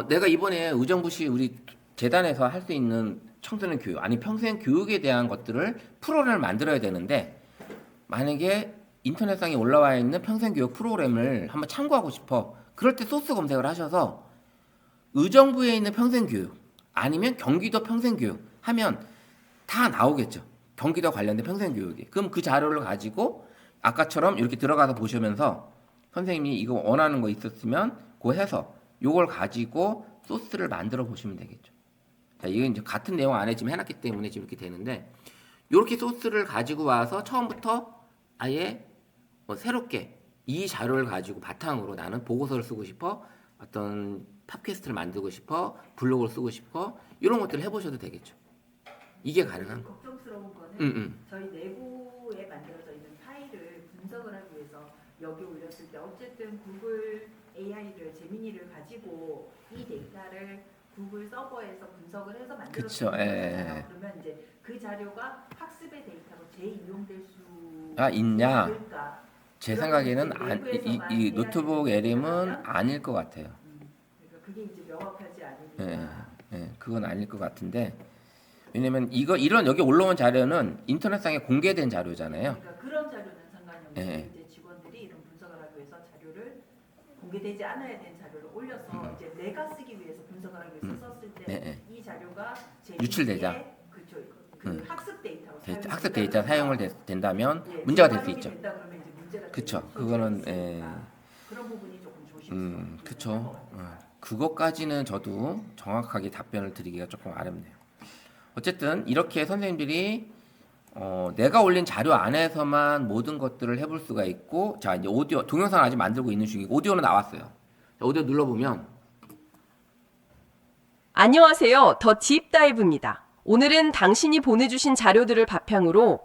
내가 이번에 의정부시 우리 재단에서 할 수 있는 청소년 교육 아니 평생 교육에 대한 것들을 프로그램을 만들어야 되는데 만약에 인터넷상에 올라와 있는 평생 교육 프로그램을 한번 참고하고 싶어. 그럴 때 소스 검색을 하셔서 의정부에 있는 평생 교육 아니면 경기도 평생 교육 하면 다 나오겠죠. 경기도 관련된 평생 교육이. 그럼 그 자료를 가지고 아까처럼 이렇게 들어가서 보시면서 선생님이 이거 원하는 거 있었으면 그거 해서 요걸 가지고 소스를 만들어 보시면 되겠죠. 자, 이게 이제 같은 내용 안에 지금 해놨기 때문에 지금 이렇게 되는데 이렇게 소스를 가지고 와서 처음부터 아예 새롭게 이 자료를 가지고 바탕으로 나는 보고서를 쓰고 싶어 어떤 팟캐스트를 만들고 싶어 블로그를 쓰고 싶어 이런 것들을 해보셔도 되겠죠. 이게 가능한 거. 걱정스러운 거는 저희 내부에 만들어져 있는 파일을 분석을 하기 위해서 여기 올렸을 때 어쨌든 구글 AI를 제미니를 가지고 이 데이터를 구글 서버에서 분석을 해서 만들었어요. 그러면 이제 그 자료가 학습의 데이터로 재이용될 수가 있냐? 있을까? 제 생각에는 이 노트북 LM은 아닐 것 같아요. 그러니까 그게 이제 명확하지 않으니까. 그건 아닐 것 같은데 왜냐면 이런 여기 올라온 자료는 인터넷상에 공개된 자료잖아요. 그러니까 그런 자료는 상관이 없는데 이제 직원들이 이런 분석을 하기 위해서 자료를 공개되지 않아야 되는 자료를 올려서 이제 내가 쓰기 위해서 분석을 하기 위해서 썼을 때 이 자료가 유출되자. 그렇죠. 그 학습 데이터로 학습 데이터 사용을 된다면 문제가 될 수 있죠. 그렇죠. 그거는 그런 부분이 조금 조심스러워요. 그렇죠. 그것까지는 저도 정확하게 답변을 드리기가 조금 어렵네요. 어쨌든 이렇게 선생님들이 내가 올린 자료 안에서만 모든 것들을 해볼 수가 있고 자 이제 오디오 동영상 아직 만들고 있는 중이고 오디오는 나왔어요. 자, 오디오 눌러보면 안녕하세요. 더 딥다이브입니다. 오늘은 당신이 보내주신 자료들을 바탕으로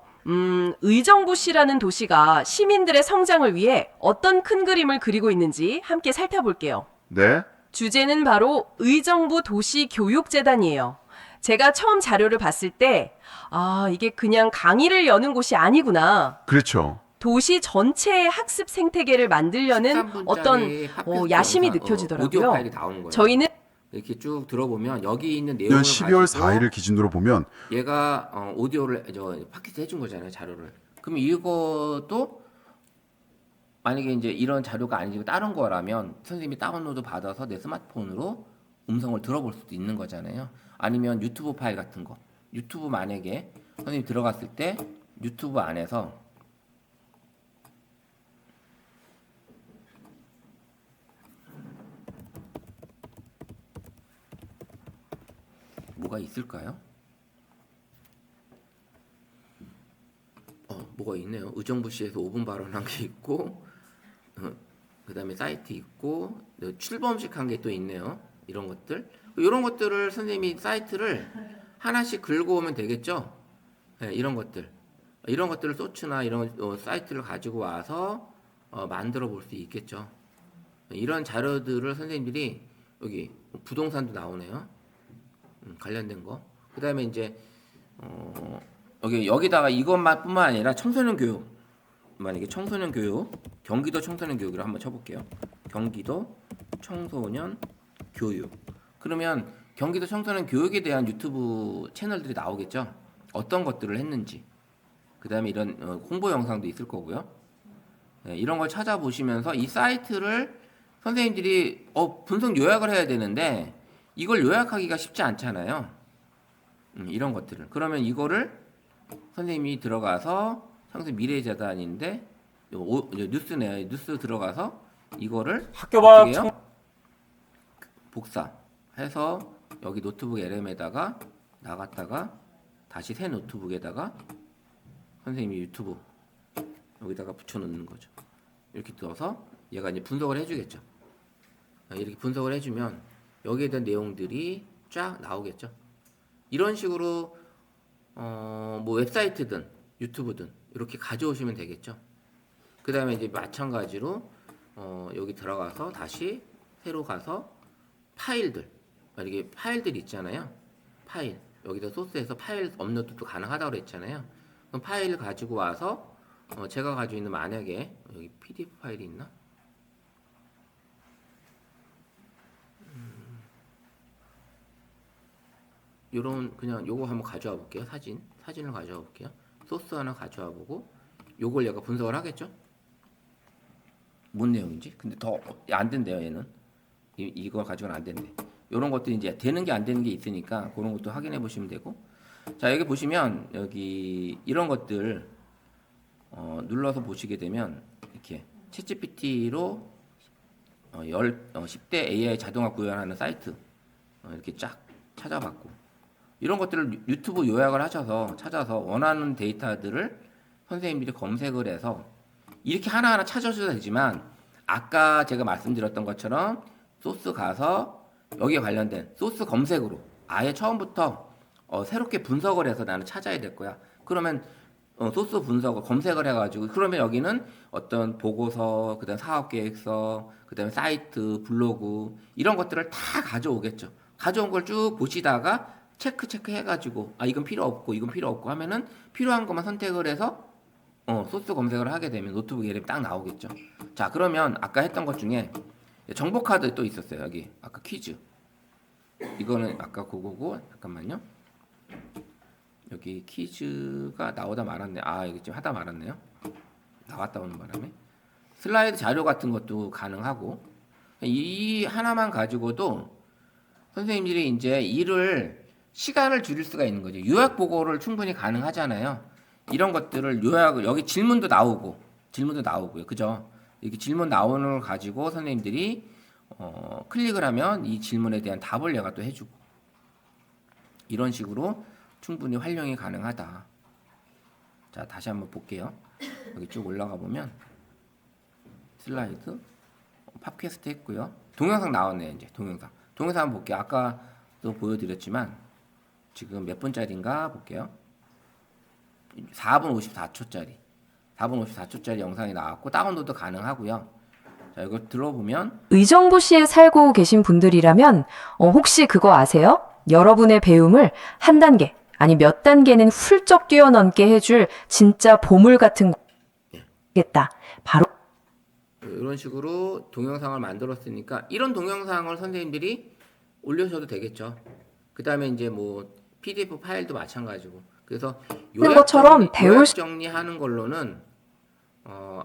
의정부시라는 도시가 시민들의 성장을 위해 어떤 큰 그림을 그리고 있는지 함께 살펴볼게요. 네? 주제는 바로 의정부 도시교육재단이에요. 제가 처음 자료를 봤을 때 이게 그냥 강의를 여는 곳이 아니구나. 그렇죠. 도시 전체의 학습 생태계를 만들려는 어떤 야심이 느껴지더라고요. 오디오 파일이 나오는 거예요. 저희는 이렇게 쭉 들어보면 여기 있는 내년 내용을 12월 가지고 4일을 기준으로 보면 얘가 오디오를 팟캐스트 해준 거잖아요 자료를. 그럼 이것도 만약에 이제 이런 자료가 아니고 다른 거라면 선생님이 다운로드 받아서 내 스마트폰으로 음성을 들어볼 수도 있는 거잖아요. 아니면 유튜브 파일 같은 거. 유튜브 만약에 선생님이 들어갔을 때 유튜브 안에서 뭐가 있을까요? 뭐가 있네요. 의정부시에서 5분 발언한 게 있고, 그 다음에 사이트 있고, 출범식 한 게 또 있네요. 이런 것들. 이런 것들을 선생님이 사이트를 하나씩 긁어오면 되겠죠. 네, 이런 것들. 이런 것들을 소츠나 이런 사이트를 가지고 와서 만들어 볼 수 있겠죠. 이런 자료들을 선생님들이 여기 부동산도 나오네요. 관련된 거. 그 다음에 이제 여기다가 이것만뿐만 아니라 청소년 교육. 만약에 청소년 교육, 경기도 청소년 교육을 한번 쳐볼게요. 경기도 청소년 교육. 그러면 경기도 청소년 교육에 대한 유튜브 채널들이 나오겠죠. 어떤 것들을 했는지. 그 다음에 이런 홍보 영상도 있을 거고요. 네, 이런 걸 찾아보시면서 이 사이트를 선생님들이 분석 요약을 해야 되는데 이걸 요약하기가 쉽지 않잖아요. 이런 것들을. 그러면 이거를 선생님이 들어가서 청소 미래재단인데 뉴스네요. 뉴스 들어가서 이거를 학교 방학 어떻게 해요? 복사해서 여기 노트북 LM에다가 나갔다가 다시 새 노트북에다가 선생님이 유튜브 여기다가 붙여놓는 거죠. 이렇게 넣어서 얘가 이제 분석을 해주겠죠. 이렇게 분석을 해주면 여기에 대한 내용들이 쫙 나오겠죠. 이런 식으로 뭐 웹사이트든 유튜브든 이렇게 가져오시면 되겠죠. 그 다음에 이제 마찬가지로 여기 들어가서 다시 새로 가서 파일들 이렇게 파일들 있잖아요. 파일 여기다 소스에서 파일 업로드도 가능하다고 그랬잖아요. 그럼 파일을 가지고 와서 제가 가지고 있는 만약에 여기 PDF 파일이 있나? 요런 그냥 요거 한번 가져와 볼게요. 사진을 가져와 볼게요. 소스 하나 가져와 보고 요걸 얘가 분석을 하겠죠? 뭔 내용인지. 근데 더 안 된대요. 얘는 이거 가지고는 안 된대. 요런 것도 이제 되는 게 안 되는 게 있으니까 그런 것도 확인해 보시면 되고. 자, 여기 보시면 여기 이런 것들 눌러서 보시게 되면 이렇게 챗GPT로 10대 AI 자동화 구현하는 사이트 이렇게 쫙 찾아봤고 이런 것들을 유튜브 요약을 하셔서 찾아서 원하는 데이터들을 선생님들이 검색을 해서 이렇게 하나하나 찾아줘도 되지만 아까 제가 말씀드렸던 것처럼 소스 가서 여기에 관련된 소스 검색으로 아예 처음부터 새롭게 분석을 해서 나는 찾아야 될 거야. 그러면 소스 분석을 검색을 해가지고 그러면 여기는 어떤 보고서, 그다음 사업계획서, 그다음에 사이트, 블로그 이런 것들을 다 가져오겠죠. 가져온 걸 쭉 보시다가 체크 해가지고 이건 필요 없고 이건 필요 없고 하면은 필요한 것만 선택을 해서 소스 검색을 하게 되면 노트북 이름이 딱 나오겠죠. 자, 그러면 아까 했던 것 중에 정보 카드 또 있었어요. 여기 아까 퀴즈. 이거는 아까 그거고 잠깐만요. 여기 퀴즈가 나오다 말았네. 여기 지금 하다 말았네요. 나왔다 오는 바람에 슬라이드 자료 같은 것도 가능하고 이 하나만 가지고도 선생님들이 이제 시간을 줄일 수가 있는 거죠. 요약 보고를 충분히 가능하잖아요. 이런 것들을 요약을 여기 질문도 나오고요. 그죠? 이렇게 질문 나오는 걸 가지고 선생님들이 클릭을 하면 이 질문에 대한 답을 얘가 또 해주고 이런 식으로 충분히 활용이 가능하다. 자, 다시 한번 볼게요. 여기 쭉 올라가 보면 슬라이드 팟캐스트 했고요. 동영상 나왔네요. 이제 동영상 한번 볼게요. 아까도 보여드렸지만 지금 몇 분짜리인가 볼게요. 4분 54초짜리 영상이 나왔고 다운로드 가능하고요. 자, 이거 들어보면 의정부시에 살고 계신 분들이라면 혹시 그거 아세요? 여러분의 배움을 한 단계 아니 몇 단계는 훌쩍 뛰어넘게 해줄 진짜 보물 같은 거겠다. 바로 이런 식으로 동영상을 만들었으니까 이런 동영상을 선생님들이 올려셔도 되겠죠. 그 다음에 이제 뭐 PDF 파일도 마찬가지고. 그래서 것처럼 배울 수- 정리하는 걸로는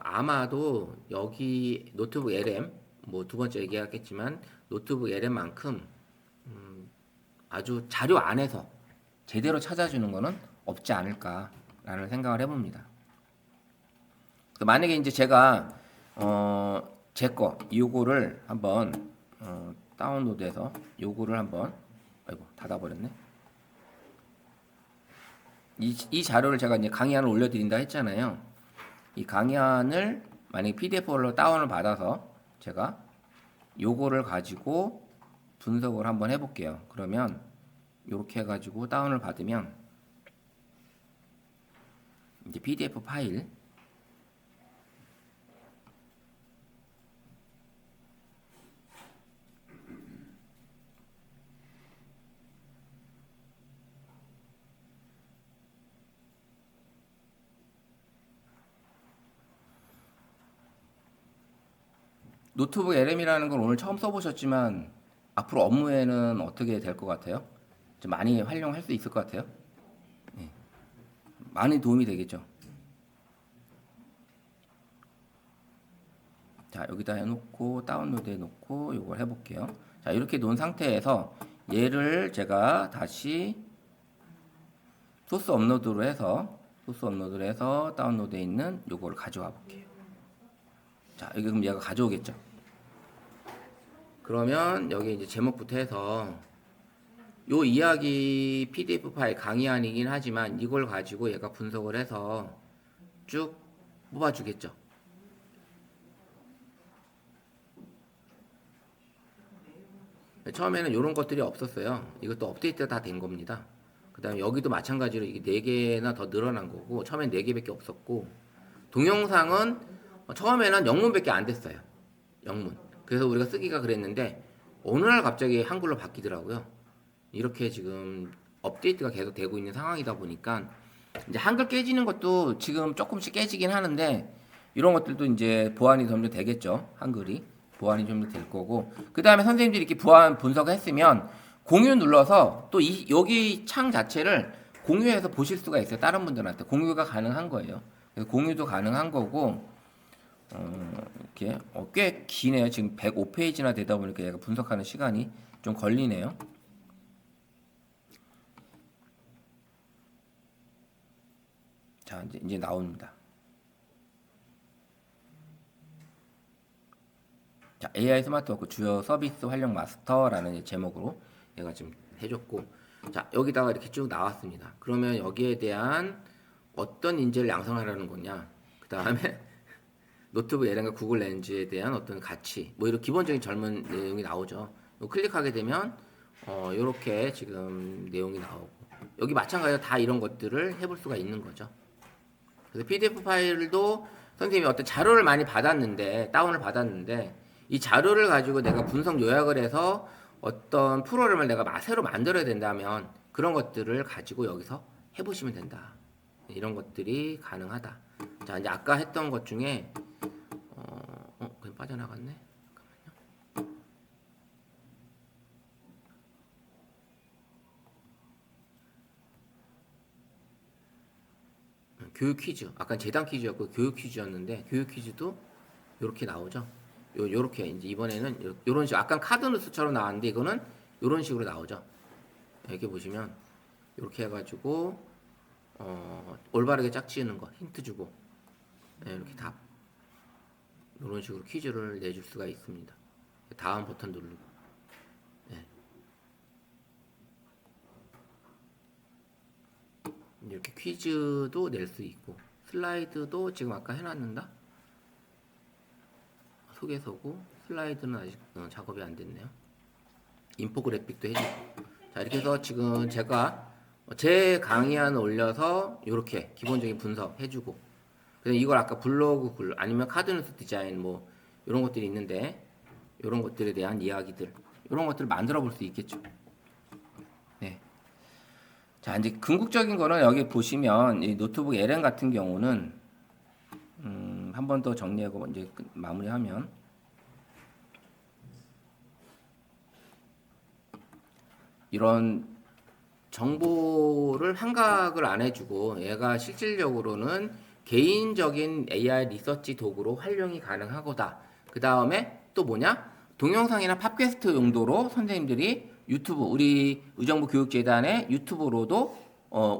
아마도 여기 노트북 LM 뭐 두 번째 얘기하겠지만 노트북 LM만큼 아주 자료 안에서 제대로 찾아주는 거는 없지 않을까라는 생각을 해봅니다. 만약에 이제 제가 제 거 요거를 한번 다운로드해서 요거를 한번 닫아버렸네. 이 자료를 제가 이제 강의안을 올려드린다 했잖아요. 이 강의안을 만약에 PDF로 다운을 받아서 제가 요거를 가지고 분석을 한번 해볼게요. 그러면 이렇게 해가지고 다운을 받으면 이제 PDF 파일 노트북 LM이라는 걸 오늘 처음 써보셨지만 앞으로 업무에는 어떻게 될 것 같아요? 좀 많이 활용할 수 있을 것 같아요? 예. 많이 도움이 되겠죠? 자, 여기다 해놓고 다운로드 해놓고 이걸 해볼게요. 자, 이렇게 놓은 상태에서 얘를 제가 다시 소스 업로드로 해서 다운로드에 있는 요거를 가져와 볼게요. 자, 여기 그럼 얘가 가져오겠죠. 그러면 여기 이제 제목부터 해서 요 이야기 PDF 파일 강의안이긴 하지만 이걸 가지고 얘가 분석을 해서 쭉 뽑아주겠죠. 처음에는 이런 것들이 없었어요. 이것도 업데이트가 다 된 겁니다. 그 다음에 여기도 마찬가지로 이게 4개나 더 늘어난 거고, 처음엔 4개밖에 없었고, 동영상은 처음에는 영문밖에 안 됐어요. 영문. 그래서 우리가 쓰기가 그랬는데 어느 날 갑자기 한글로 바뀌더라고요. 이렇게 지금 업데이트가 계속 되고 있는 상황이다 보니까 이제 한글 깨지는 것도 지금 조금씩 깨지긴 하는데 이런 것들도 이제 보완이 점점 되겠죠. 한글이 보완이 좀 더 될 거고, 그 다음에 선생님들이 이렇게 보완 분석했으면 공유 눌러서 또 여기 창 자체를 공유해서 보실 수가 있어요. 다른 분들한테 공유가 가능한 거예요. 그래서 공유도 가능한 거고, 이렇게 꽤 기네요. 지금 105페이지나 되다 보니까 얘가 분석하는 시간이 좀 걸리네요. 자, 이제 나옵니다. 자, AI 스마트워크 주요 서비스 활용 마스터라는 제목으로 얘가 지금 해줬고, 자, 여기다가 이렇게 쭉 나왔습니다. 그러면 여기에 대한 어떤 인재를 양성하라는 거냐, 그 다음에 노트북 LM과 구글 렌즈에 대한 어떤 가치, 뭐 이런 기본적인 젊은 내용이 나오죠. 클릭하게 되면 이렇게 지금 내용이 나오고, 여기 마찬가지로 다 이런 것들을 해볼 수가 있는 거죠. 그래서 PDF 파일도 선생님이 어떤 자료를 많이 받았는데, 다운을 받았는데, 이 자료를 가지고 내가 분석 요약을 해서 어떤 프로그램을 내가 새로 만들어야 된다면 그런 것들을 가지고 여기서 해보시면 된다. 이런 것들이 가능하다. 자, 이제 아까 했던 것 중에 그냥 빠져나갔네. 잠깐만요. 교육 퀴즈. 아까 재단 퀴즈였고 교육 퀴즈였는데, 교육 퀴즈도 이렇게 나오죠. 요렇게 이제 이번에는 요런 식, 아까 카드 뉴스처럼 나왔는데 이거는 요런 식으로 나오죠. 여기 보시면 이렇게 해가지고 올바르게 짝지으는 거 힌트 주고, 이렇게 답, 이런 식으로 퀴즈를 내줄 수가 있습니다. 다음 버튼 누르고, 이렇게 퀴즈도 낼 수 있고, 슬라이드도 지금 아까 해놨는다. 소개서고, 슬라이드는 아직 작업이 안 됐네요. 인포그래픽도 해주고. 자, 이렇게 해서 지금 제가 제 강의안을 올려서 이렇게 기본적인 분석 해주고, 그래서 이걸 아까 블로그 글 아니면 카드뉴스 디자인 뭐 이런 것들이 있는데, 이런 것들에 대한 이야기들, 이런 것들을 만들어 볼 수 있겠죠. 네. 자, 이제 궁극적인 거는 여기 보시면 이 노트북 LM 같은 경우는 한 번 더 정리하고 이제 마무리하면, 이런 정보를 한각을 안 해주고 얘가 실질적으로는 개인적인 AI 리서치 도구로 활용이 가능하고다. 그 다음에 또 뭐냐? 동영상이나 팟캐스트 용도로 선생님들이 유튜브, 우리 의정부 교육재단의 유튜브로도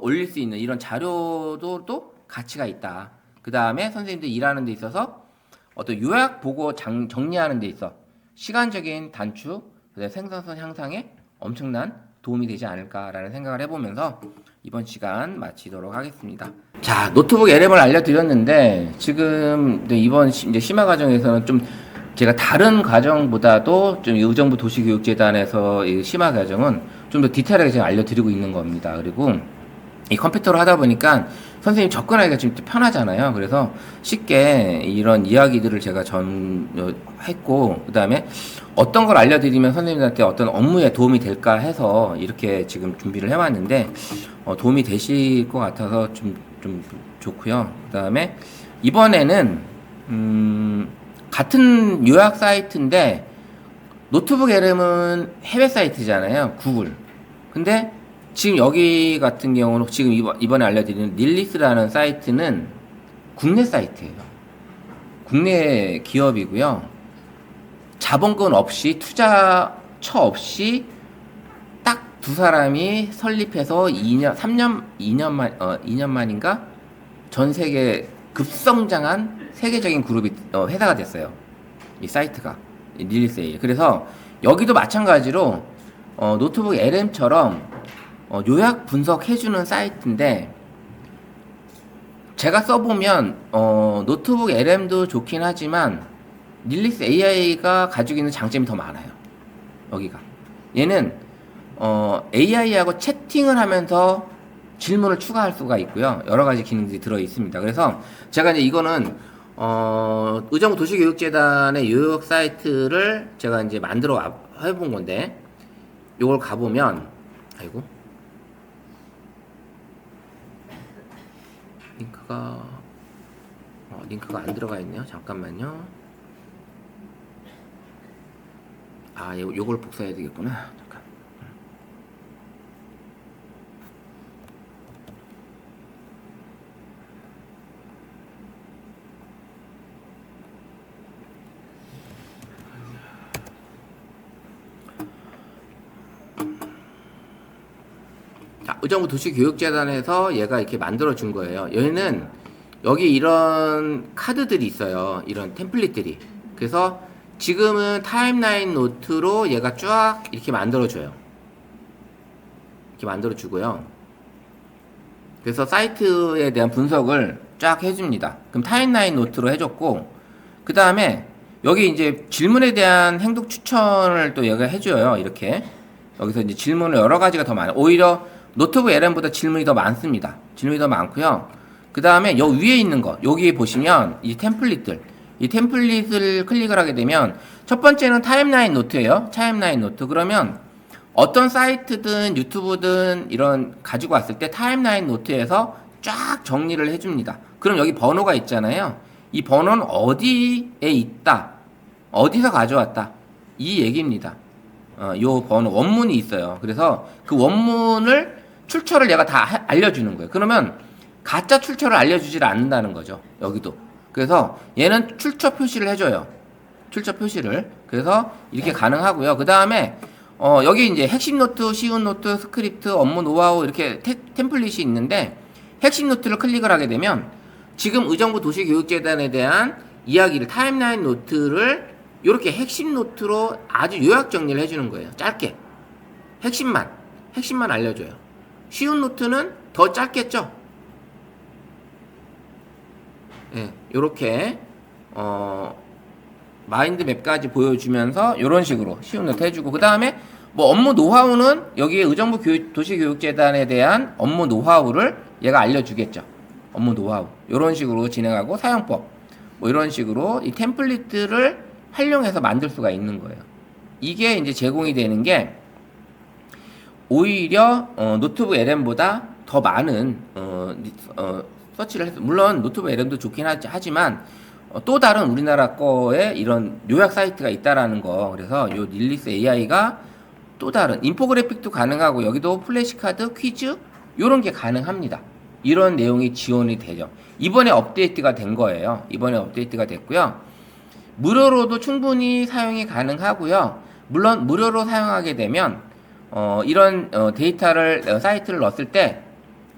올릴 수 있는 이런 자료도 또 가치가 있다. 그 다음에 선생님들이 일하는 데 있어서 어떤 요약 보고 정리하는 데 있어 시간적인 단축, 생산성 향상에 엄청난 도움이 되지 않을까라는 생각을 해보면서 이번 시간 마치도록 하겠습니다. 자, 노트북 LM을 알려드렸는데 지금 이번 이제 심화 과정에서는 좀 제가 다른 과정보다도 좀 의정부 도시교육재단에서 이 심화 과정은 좀 더 디테일하게 제가 알려드리고 있는 겁니다. 그리고 이 컴퓨터로 하다 보니까 선생님 접근하기가 좀 편하잖아요. 그래서 쉽게 이런 이야기들을 제가 했고, 그 다음에 어떤 걸 알려드리면 선생님들한테 어떤 업무에 도움이 될까 해서 이렇게 지금 준비를 해왔는데, 도움이 되실 것 같아서 좀 좋고요. 그 다음에 이번에는, 같은 요약 사이트인데, 노트북 LM은 해외 사이트잖아요. 구글. 근데 지금 여기 같은 경우는 지금 이번에 알려드리는 닐리스라는 사이트는 국내 사이트예요. 국내 기업이고요. 자본금 없이 투자처 없이 딱 두 사람이 설립해서 2년 만인가 전 세계 급성장한 세계적인 그룹이 회사가 됐어요. 이 사이트가 닐리스 A. 그래서 여기도 마찬가지로 노트북 LM처럼 요약 분석해주는 사이트인데 제가 써보면 노트북 LM도 좋긴 하지만 닐리스 AI가 가지고 있는 장점이 더 많아요. 여기가 얘는 AI하고 채팅을 하면서 질문을 추가할 수가 있고요. 여러 가지 기능들이 들어 있습니다. 그래서 제가 이제 이거는 의정부 도시교육재단의 요약 사이트를 제가 이제 만들어 해본 건데 요걸 가보면 아이고 링크가 안 들어가 있네요. 잠깐만요. 요걸 복사해야 되겠구나. 잠깐. 자, 의정부 도시교육재단에서 얘가 이렇게 만들어 준 거예요. 얘는 여기 이런 카드들이 있어요. 이런 템플릿들이. 그래서 지금은 타임라인 노트로 얘가 쫙 이렇게 만들어 줘요. 이렇게 만들어 주고요. 그래서 사이트에 대한 분석을 쫙 해줍니다. 그럼 타임라인 노트로 해줬고, 그 다음에 여기 이제 질문에 대한 행동 추천을 또 얘가 해줘요. 이렇게. 여기서 이제 질문을 여러 가지가 더 많아요. 오히려 노트북 LM보다 질문이 더 많습니다. 질문이 더 많고요. 그 다음에 여 위에 있는 거, 여기 보시면 이 템플릿들, 이 템플릿을 클릭을 하게 되면 첫 번째는 타임라인 노트예요. 타임라인 노트. 그러면 어떤 사이트든 유튜브든 이런 가지고 왔을 때 타임라인 노트에서 쫙 정리를 해줍니다. 그럼 여기 번호가 있잖아요. 이 번호는 어디에 있다, 어디서 가져왔다, 이 얘기입니다. 요 번호 원문이 있어요. 그래서 그 원문을 출처를 얘가 다 알려주는 거예요. 그러면 가짜 출처를 알려주질 않는다는 거죠. 여기도. 그래서 얘는 출처 표시를 해줘요. 출처 표시를. 그래서 이렇게 가능하고요. 그 다음에 여기 이제 핵심 노트, 쉬운 노트, 스크립트, 업무 노하우 이렇게 템플릿이 있는데 핵심 노트를 클릭을 하게 되면 지금 의정부 도시교육재단에 대한 이야기를 타임라인 노트를 이렇게 핵심 노트로 아주 요약 정리를 해주는 거예요. 짧게. 핵심만 알려줘요. 쉬운 노트는 더 짧겠죠? 예, 요렇게, 마인드맵까지 보여주면서 요런 식으로 쉬운 노트 해주고, 그 다음에 뭐 업무 노하우는 여기에 의정부 도시교육재단에 대한 업무 노하우를 얘가 알려주겠죠. 업무 노하우. 요런 식으로 진행하고 사용법. 뭐 이런 식으로 이 템플릿들을 활용해서 만들 수가 있는 거예요. 이게 이제 제공이 되는 게 오히려 노트북 LM보다 더 많은 서치를 해서 물론 노트북 LM도 좋긴 하지만 또 다른 우리나라 거에 이런 요약 사이트가 있다라는 거. 그래서 요 닐리스 AI가 또 다른 인포그래픽도 가능하고 여기도 플래시카드, 퀴즈 요런 게 가능합니다. 이런 내용이 지원이 되죠. 이번에 업데이트가 된 거예요. 이번에 업데이트가 됐고요. 무료로도 충분히 사용이 가능하고요. 물론 무료로 사용하게 되면 이런 데이터를 사이트를 넣었을 때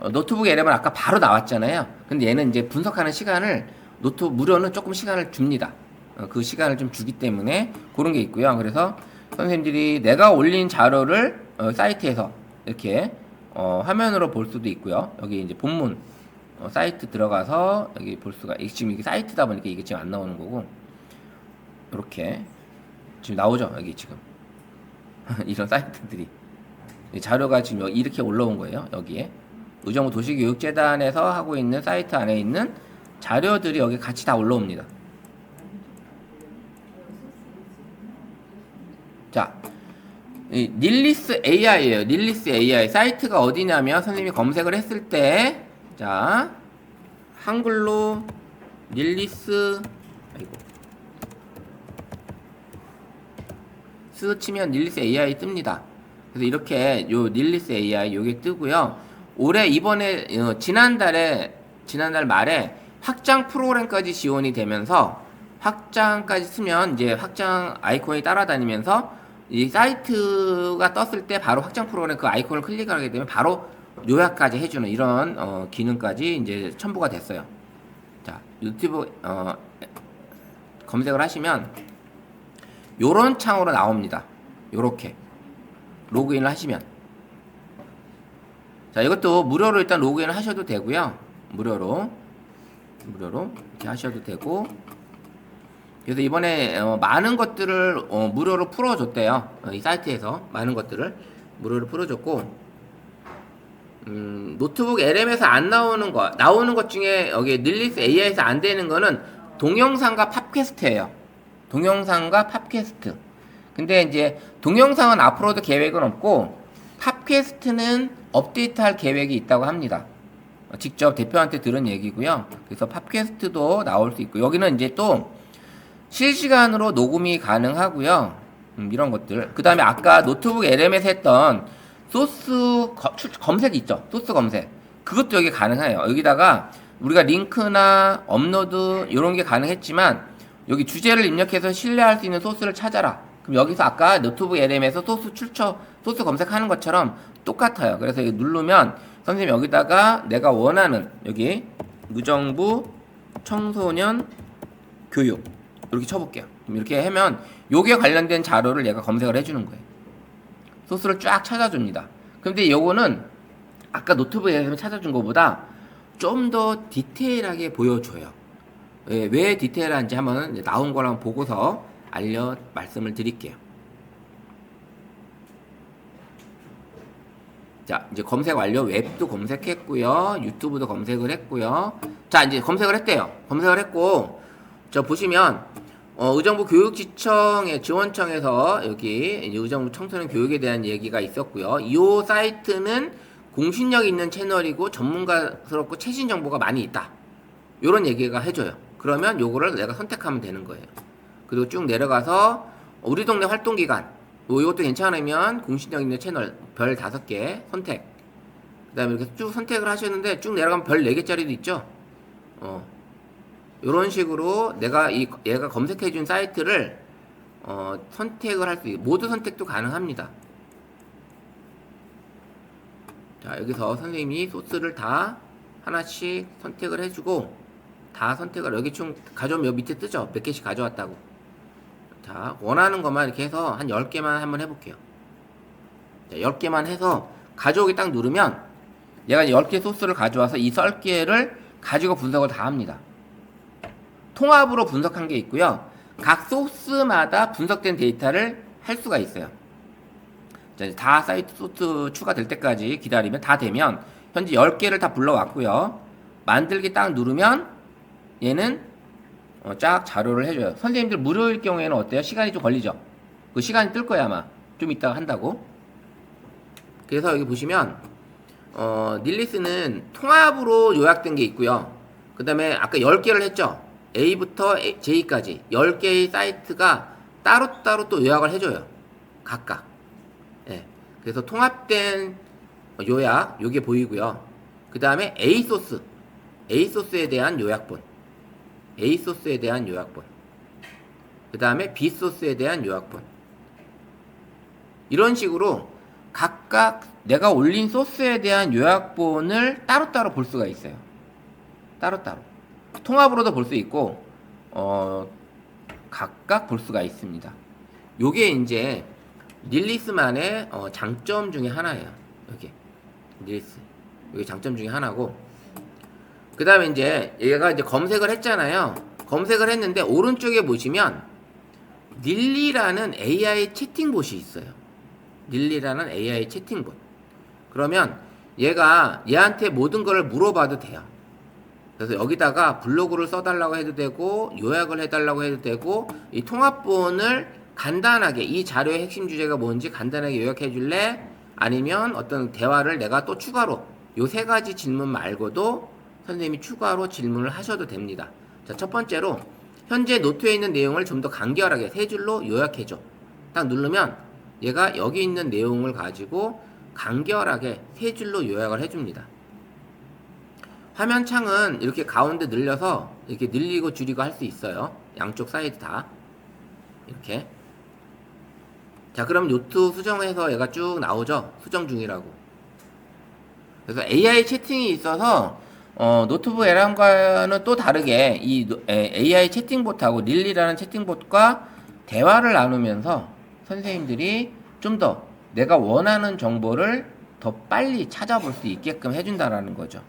노트북 LM은 아까 바로 나왔잖아요. 근데 얘는 이제 분석하는 시간을 무료는 조금 시간을 줍니다. 그 시간을 좀 주기 때문에 그런 게 있고요. 그래서 선생님들이 내가 올린 자료를 사이트에서 이렇게 화면으로 볼 수도 있고요. 여기 이제 본문 사이트 들어가서 여기 볼 수가, 지금 이게 사이트다 보니까 이게 지금 안 나오는 거고, 이렇게 지금 나오죠. 여기 지금 이런 사이트들이, 이 자료가 지금 이렇게 올라온 거예요. 여기에 의정부 도시교육재단에서 하고 있는 사이트 안에 있는 자료들이 여기 같이 다 올라옵니다. 자, 이 닐리스 AI예요. 닐리스 AI 사이트가 어디냐면, 선생님이 검색을 했을 때, 자, 한글로 닐리스, 아이고, 치면 닐리스 AI 뜹니다. 그래서 이렇게 요 닐리스 AI 요게 뜨고요. 올해 이번에 지난달 말에 확장 프로그램까지 지원이 되면서, 확장까지 쓰면 이제 확장 아이콘이 따라다니면서 이 사이트가 떴을 때 바로 확장 프로그램 그 아이콘을 클릭하게 되면 바로 요약까지 해주는 이런 기능까지 이제 첨부가 됐어요. 자, 유튜브 검색을 하시면 요런 창으로 나옵니다. 요렇게 로그인을 하시면, 자, 이것도 무료로 일단 로그인을 하셔도 되고요. 무료로 이렇게 하셔도 되고, 그래서 이번에 많은 것들을 무료로 풀어줬대요. 이 사이트에서 많은 것들을 무료로 풀어줬고, 노트북 LM에서 안 나오는 것 중에 여기 닐리스 AI에서 안 되는 거는 동영상과 팟캐스트예요. 동영상과 팟캐스트. 근데 이제 동영상은 앞으로도 계획은 없고, 팟캐스트는 업데이트할 계획이 있다고 합니다. 직접 대표한테 들은 얘기고요. 그래서 팟캐스트도 나올 수 있고, 여기는 이제 또 실시간으로 녹음이 가능하고요. 이런 것들. 그 다음에 아까 노트북 LM에서 했던 소스 검색 있죠? 소스 검색. 그것도 여기 가능해요. 여기다가 우리가 링크나 업로드 이런 게 가능했지만, 여기 주제를 입력해서 신뢰할 수 있는 소스를 찾아라. 그럼 여기서 아까 노트북 LM에서 소스 검색하는 것처럼 똑같아요. 그래서 여기 누르면 선생님 여기다가 내가 원하는, 여기 의정부 청소년 교육 이렇게 쳐볼게요. 이렇게 하면 요게 관련된 자료를 얘가 검색을 해주는 거예요. 소스를 쫙 찾아줍니다. 근데 요거는 아까 노트북에서 찾아준 것보다 좀 더 디테일하게 보여줘요. 왜 디테일한지 한번 나온 거랑 보고서 말씀을 드릴게요. 자, 이제 검색 완료. 웹도 검색했고요. 유튜브도 검색을 했고요. 자, 이제 검색을 했대요. 검색을 했고, 저 보시면 의정부 교육지청의 지원청에서 여기 이제 의정부 청소년 교육에 대한 얘기가 있었고요. 이 사이트는 공신력 있는 채널이고 전문가스럽고 최신 정보가 많이 있다. 요런 얘기가 해줘요. 그러면 요거를 내가 선택하면 되는 거예요. 그리고 쭉 내려가서 우리 동네 활동기간, 이것도 괜찮으면 공신력 있는 채널 별 5개 선택. 그 다음에 이렇게 쭉 선택을 하셨는데 쭉 내려가면 별 4개짜리도 있죠. 요런 식으로 얘가 검색해준 사이트를 선택을 할 수 있고, 모두 선택도 가능합니다. 자, 여기서 선생님이 소스를 다 하나씩 선택을 해주고, 다 선택을 여기 총 가져오면 여기 밑에 뜨죠? 몇 개씩 가져왔다고. 자, 원하는 것만 이렇게 해서 한 10개만 한번 해볼게요. 자, 10개만 해서 가져오기 딱 누르면 얘가 10개 소스를 가져와서 이 10개를 가지고 분석을 다 합니다. 통합으로 분석한 게 있고요. 각 소스마다 분석된 데이터를 할 수가 있어요. 자, 다 사이트 소스 추가될 때까지 기다리면 다 되면 현재 10개를 다 불러왔고요. 만들기 딱 누르면 얘는 쫙 자료를 해줘요. 선생님들 무료일 경우에는 어때요? 시간이 좀 걸리죠? 그 시간이 뜰 거야 아마. 좀 이따가 한다고. 그래서 여기 보시면 닐리스는 통합으로 요약된 게 있고요. 그 다음에 아까 10개를 했죠? A부터 J까지 10개의 사이트가 따로따로 또 요약을 해줘요. 각각. 예. 그래서 통합된 요약, 요게 보이고요. 그 다음에 A소스에 대한 요약본. A소스에 대한 요약본. 그 다음에 B소스에 대한 요약본. 이런 식으로 각각 내가 올린 소스에 대한 요약본을 따로따로 볼 수가 있어요. 따로따로. 통합으로도 볼 수 있고, 각각 볼 수가 있습니다. 요게 이제 닐리스만의 장점 중에 하나예요. 여기. 닐리스. 이게 장점 중에 하나고. 그 다음에 이제 얘가 이제 검색을 했잖아요. 검색을 했는데 오른쪽에 보시면 닐리라는 AI 채팅봇이 있어요. 닐리라는 AI 채팅봇. 그러면 얘한테 모든 걸 물어봐도 돼요. 그래서 여기다가 블로그를 써달라고 해도 되고 요약을 해달라고 해도 되고 이 통합본을 간단하게 이 자료의 핵심 주제가 뭔지 간단하게 요약해 줄래? 아니면 어떤 대화를 내가 또 추가로 요 세 가지 질문 말고도 선생님이 추가로 질문을 하셔도 됩니다. 자, 첫 번째로 현재 노트에 있는 내용을 좀 더 간결하게 세 줄로 요약해줘. 딱 누르면 얘가 여기 있는 내용을 가지고 간결하게 세 줄로 요약을 해줍니다. 화면 창은 이렇게 가운데 늘려서 이렇게 늘리고 줄이고 할 수 있어요. 양쪽 사이드 다 이렇게. 자, 그럼 노트 수정해서 얘가 쭉 나오죠. 수정 중이라고. 그래서 AI 채팅이 있어서 노트북 LM과는 또 다르게 이 AI 채팅봇하고 릴리라는 채팅봇과 대화를 나누면서 선생님들이 좀 더 내가 원하는 정보를 더 빨리 찾아볼 수 있게끔 해준다라는 거죠.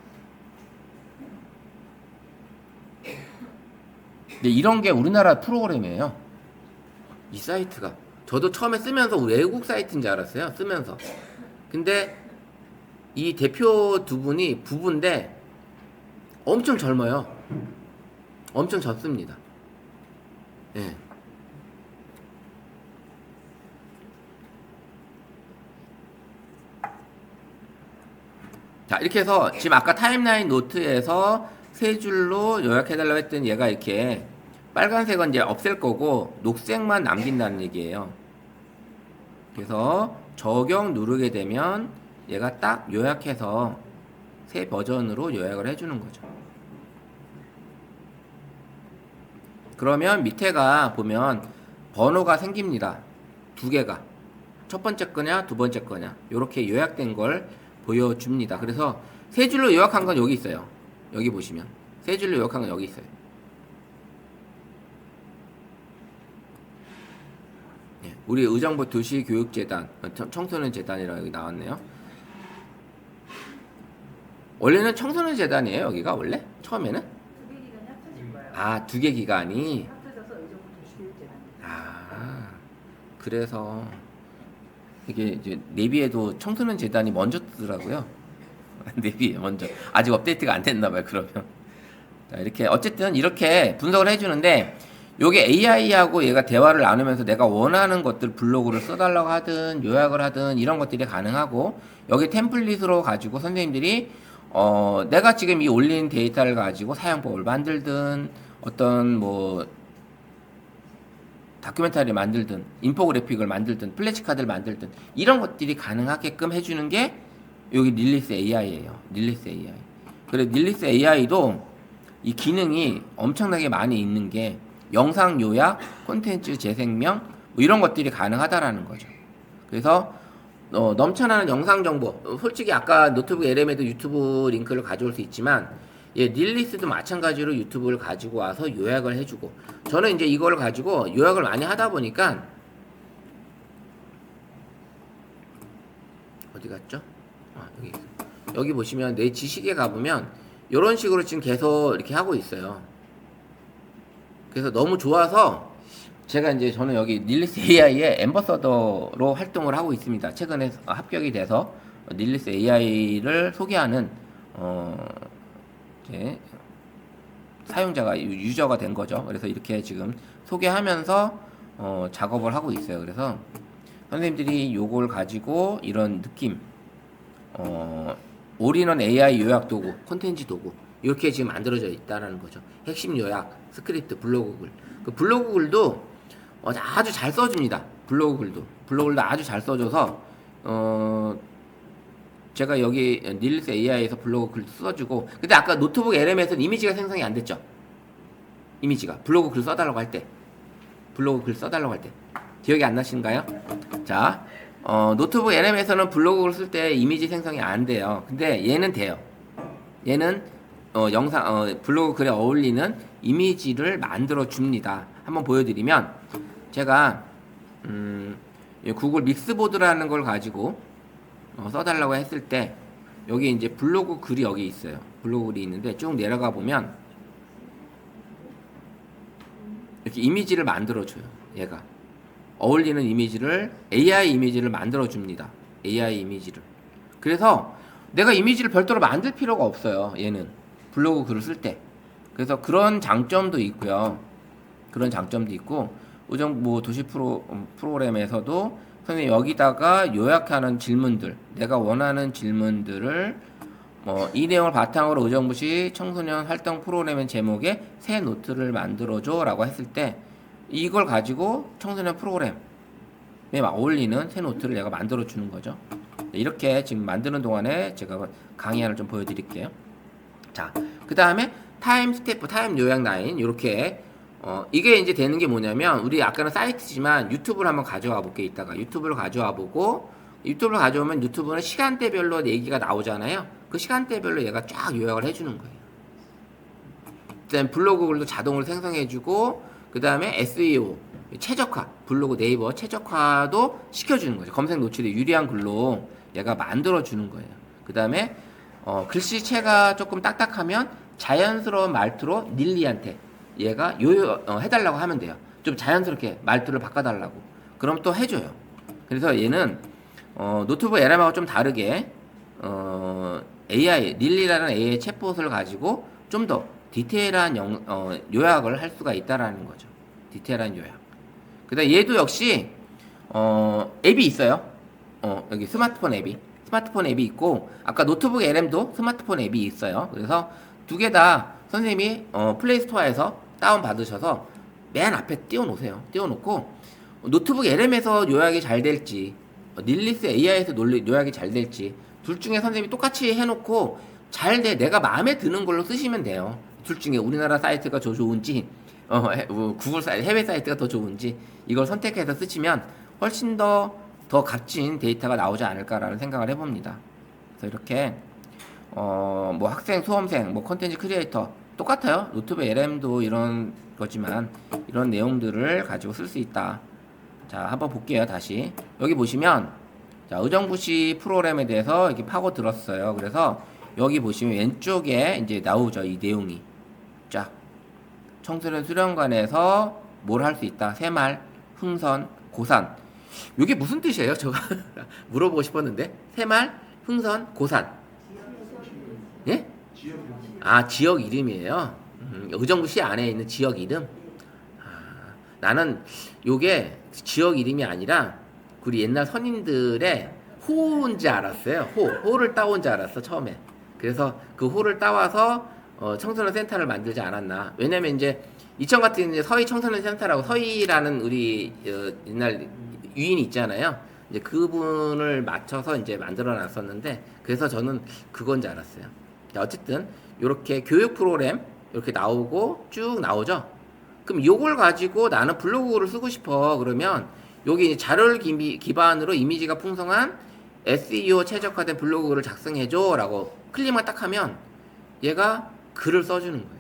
근데 이런 게 우리나라 프로그램이에요. 이 사이트가. 저도 처음에 쓰면서 외국 사이트인 줄 알았어요. 쓰면서. 근데 이 대표 두 분이 부부인데 엄청 젊어요. 엄청 젊습니다. 예. 자, 이렇게 해서 지금 아까 타임라인 노트에서 세 줄로 요약해달라고 했던 얘가 이렇게 빨간색은 이제 없앨 거고 녹색만 남긴다는 얘기예요. 그래서 적용 누르게 되면 얘가 딱 요약해서 새 버전으로 요약을 해주는 거죠. 그러면 밑에가 보면 번호가 생깁니다. 두 개가. 첫 번째 거냐, 두 번째 거냐. 이렇게 요약된 걸 보여줍니다. 그래서 세 줄로 요약한 건 여기 있어요. 여기 보시면. 세 줄로 요약한 건 여기 있어요. 예, 우리 의정부 도시교육재단, 청소년 재단이라고 여기 나왔네요. 원래는 청소년 재단이에요, 여기가 원래? 처음에는? 두 개 기간이 합쳐질 거예요. 아, 두 개 기간이. 합쳐져서 의정부 도시교육재단. 아, 그래서 이게 이제 내비에도 청소년 재단이 먼저 뜨더라고요. 내비에 먼저. 아직 업데이트가 안 됐나 봐요, 그러면. 자, 이렇게 어쨌든 이렇게 분석을 해주는데 요게 AI하고 얘가 대화를 나누면서 내가 원하는 것들 블로그를 써달라고 하든 요약을 하든 이런 것들이 가능하고 여기 템플릿으로 가지고 선생님들이 내가 지금 이 올린 데이터를 가지고 사용법을 만들든 어떤 뭐 다큐멘터리를 만들든 인포그래픽을 만들든 플래시카드를 만들든 이런 것들이 가능하게끔 해주는 게 여기 닐리스 AI예요. 닐리스 AI. 그래 닐리스 AI도 이 기능이 엄청나게 많이 있는 게 영상 요약, 콘텐츠 재생명 뭐 이런 것들이 가능하다라는 거죠. 그래서 넘쳐나는 영상 정보, 솔직히 아까 노트북 LM에도 유튜브 링크를 가져올 수 있지만 닐리스도 마찬가지로 유튜브를 가지고 와서 요약을 해주고 저는 이제 이걸 가지고 요약을 많이 하다 보니까 어디 갔죠? 여기 있어요. 여기 보시면 내 지식에 가보면 이런 식으로 지금 계속 이렇게 하고 있어요. 그래서 너무 좋아서 제가 이제 저는 여기 닐리스 AI의 앰버서더로 활동을 하고 있습니다. 최근에 합격이 돼서 닐리스 AI를 소개하는 이제 사용자가 유저가 된 거죠. 그래서 이렇게 지금 소개하면서 작업을 하고 있어요. 그래서 선생님들이 요걸 가지고 이런 느낌 올인원 AI 요약 도구, 콘텐츠 도구 이렇게 지금 만들어져 있다라는 거죠. 핵심 요약, 스크립트, 블로그 글. 그 블로그 글도 아주 잘 써줍니다. 블로그 글도 아주 잘 써줘서 제가 여기 닐리스 AI에서 블로그 글도 써주고 근데 아까 노트북 LM에서는 이미지가 생성이 안 됐죠. 이미지가 블로그 글 써달라고 할 때 기억이 안 나신가요? 자 노트북 LM에서는 블로그를 쓸 때 이미지 생성이 안 돼요. 근데 얘는 돼요. 얘는 블로그 글에 어울리는 이미지를 만들어 줍니다. 한번 보여드리면 제가 구글 믹스보드라는 걸 가지고 써달라고 했을 때 여기 이제 블로그 글이 여기 있어요. 블로그 글이 있는데 쭉 내려가 보면 이렇게 이미지를 만들어줘요. 얘가 어울리는 이미지를 AI 이미지를 만들어줍니다. AI 이미지를. 그래서 내가 이미지를 별도로 만들 필요가 없어요. 얘는 블로그 글을 쓸 때. 그래서 그런 장점도 있고요. 그런 장점도 있고 우정 뭐 도시 프로그램에서도 선생님 여기다가 요약하는 질문들, 내가 원하는 질문들을 뭐 이 내용을 바탕으로 의정부시 청소년 활동 프로그램의 제목에 새 노트를 만들어줘라고 했을 때 이걸 가지고 청소년 프로그램에 어울리는 새 노트를 내가 만들어 주는 거죠. 이렇게 지금 만드는 동안에 제가 강의안을 좀 보여드릴게요. 자, 그 다음에 타임 스태프, 타임 요약 라인 이렇게 이게 이제 되는 게 뭐냐면 우리 아까는 사이트지만 유튜브를 한번 가져와 볼게. 이따가 유튜브를 가져와 보고 유튜브를 가져오면 유튜브는 시간대별로 얘기가 나오잖아요. 그 시간대별로 얘가 쫙 요약을 해주는 거예요. 일단 블로그글도 자동으로 생성해주고 그 다음에 SEO 최적화, 블로그 네이버 최적화도 시켜주는 거죠. 검색 노출에 유리한 글로 얘가 만들어주는 거예요. 그 다음에 글씨체가 조금 딱딱하면 자연스러운 말투로 닐리한테 얘가 해달라고 하면 돼요. 좀 자연스럽게 말투를 바꿔달라고. 그럼 또 해줘요. 그래서 얘는 노트북 LM하고 좀 다르게 AI, 릴리라는 AI 챗봇을 가지고 좀 더 디테일한 요약을 할 수가 있다라는 거죠. 디테일한 요약. 그 다음 얘도 역시 앱이 있어요. 여기 스마트폰 앱이 있고 아까 노트북 LM도 스마트폰 앱이 있어요. 그래서 두 개 다 선생님이 플레이스토어에서 다운 받으셔서 맨 앞에 띄워놓으세요. 띄워놓고 노트북 LM에서 요약이 잘 될지 닐리스 AI에서 요약이 잘 될지 둘 중에 선생님이 똑같이 해놓고 잘 돼 내가 마음에 드는 걸로 쓰시면 돼요. 둘 중에 우리나라 사이트가 더 좋은지 구글 사이트 해외 사이트가 더 좋은지 이걸 선택해서 쓰시면 훨씬 더 값진 데이터가 나오지 않을까라는 생각을 해봅니다. 그래서 이렇게 뭐 학생, 수험생, 뭐 콘텐츠 크리에이터 똑같아요. 노트북 LM도 이런 거지만 이런 내용들을 가지고 쓸 수 있다. 자, 한번 볼게요. 다시 여기 보시면 자, 의정부시 프로그램에 대해서 이렇게 파고 들었어요. 그래서 여기 보시면 왼쪽에 이제 나오죠. 이 내용이 쫙 청소년 수련관에서 뭘 할 수 있다. 새말, 흥선, 고산. 이게 무슨 뜻이에요? 제가 물어보고 싶었는데 새말, 흥선, 고산. 예? 아, 지역 이름이에요. 의정부시 안에 있는 지역 이름. 나는 요게 지역 이름이 아니라 우리 옛날 선임들의 호인지 알았어요. 호를 따온 줄 알았어 처음에. 그래서 그 호를 따와서 청소년 센터를 만들지 않았나. 왜냐면 이제 이천 같은 이제 서희 청소년 센터라고 서희라는 우리 옛날 유인이 있잖아요. 이제 그분을 맞춰서 이제 만들어 놨었는데 그래서 저는 그건 줄 알았어요. 자, 어쨌든 이렇게 교육 프로그램 이렇게 나오고 쭉 나오죠. 그럼 요걸 가지고 나는 블로그를 쓰고 싶어. 그러면 여기 자료를 기반으로 이미지가 풍성한 SEO 최적화된 블로그를 작성해줘 라고 클릭만 딱 하면 얘가 글을 써주는 거예요.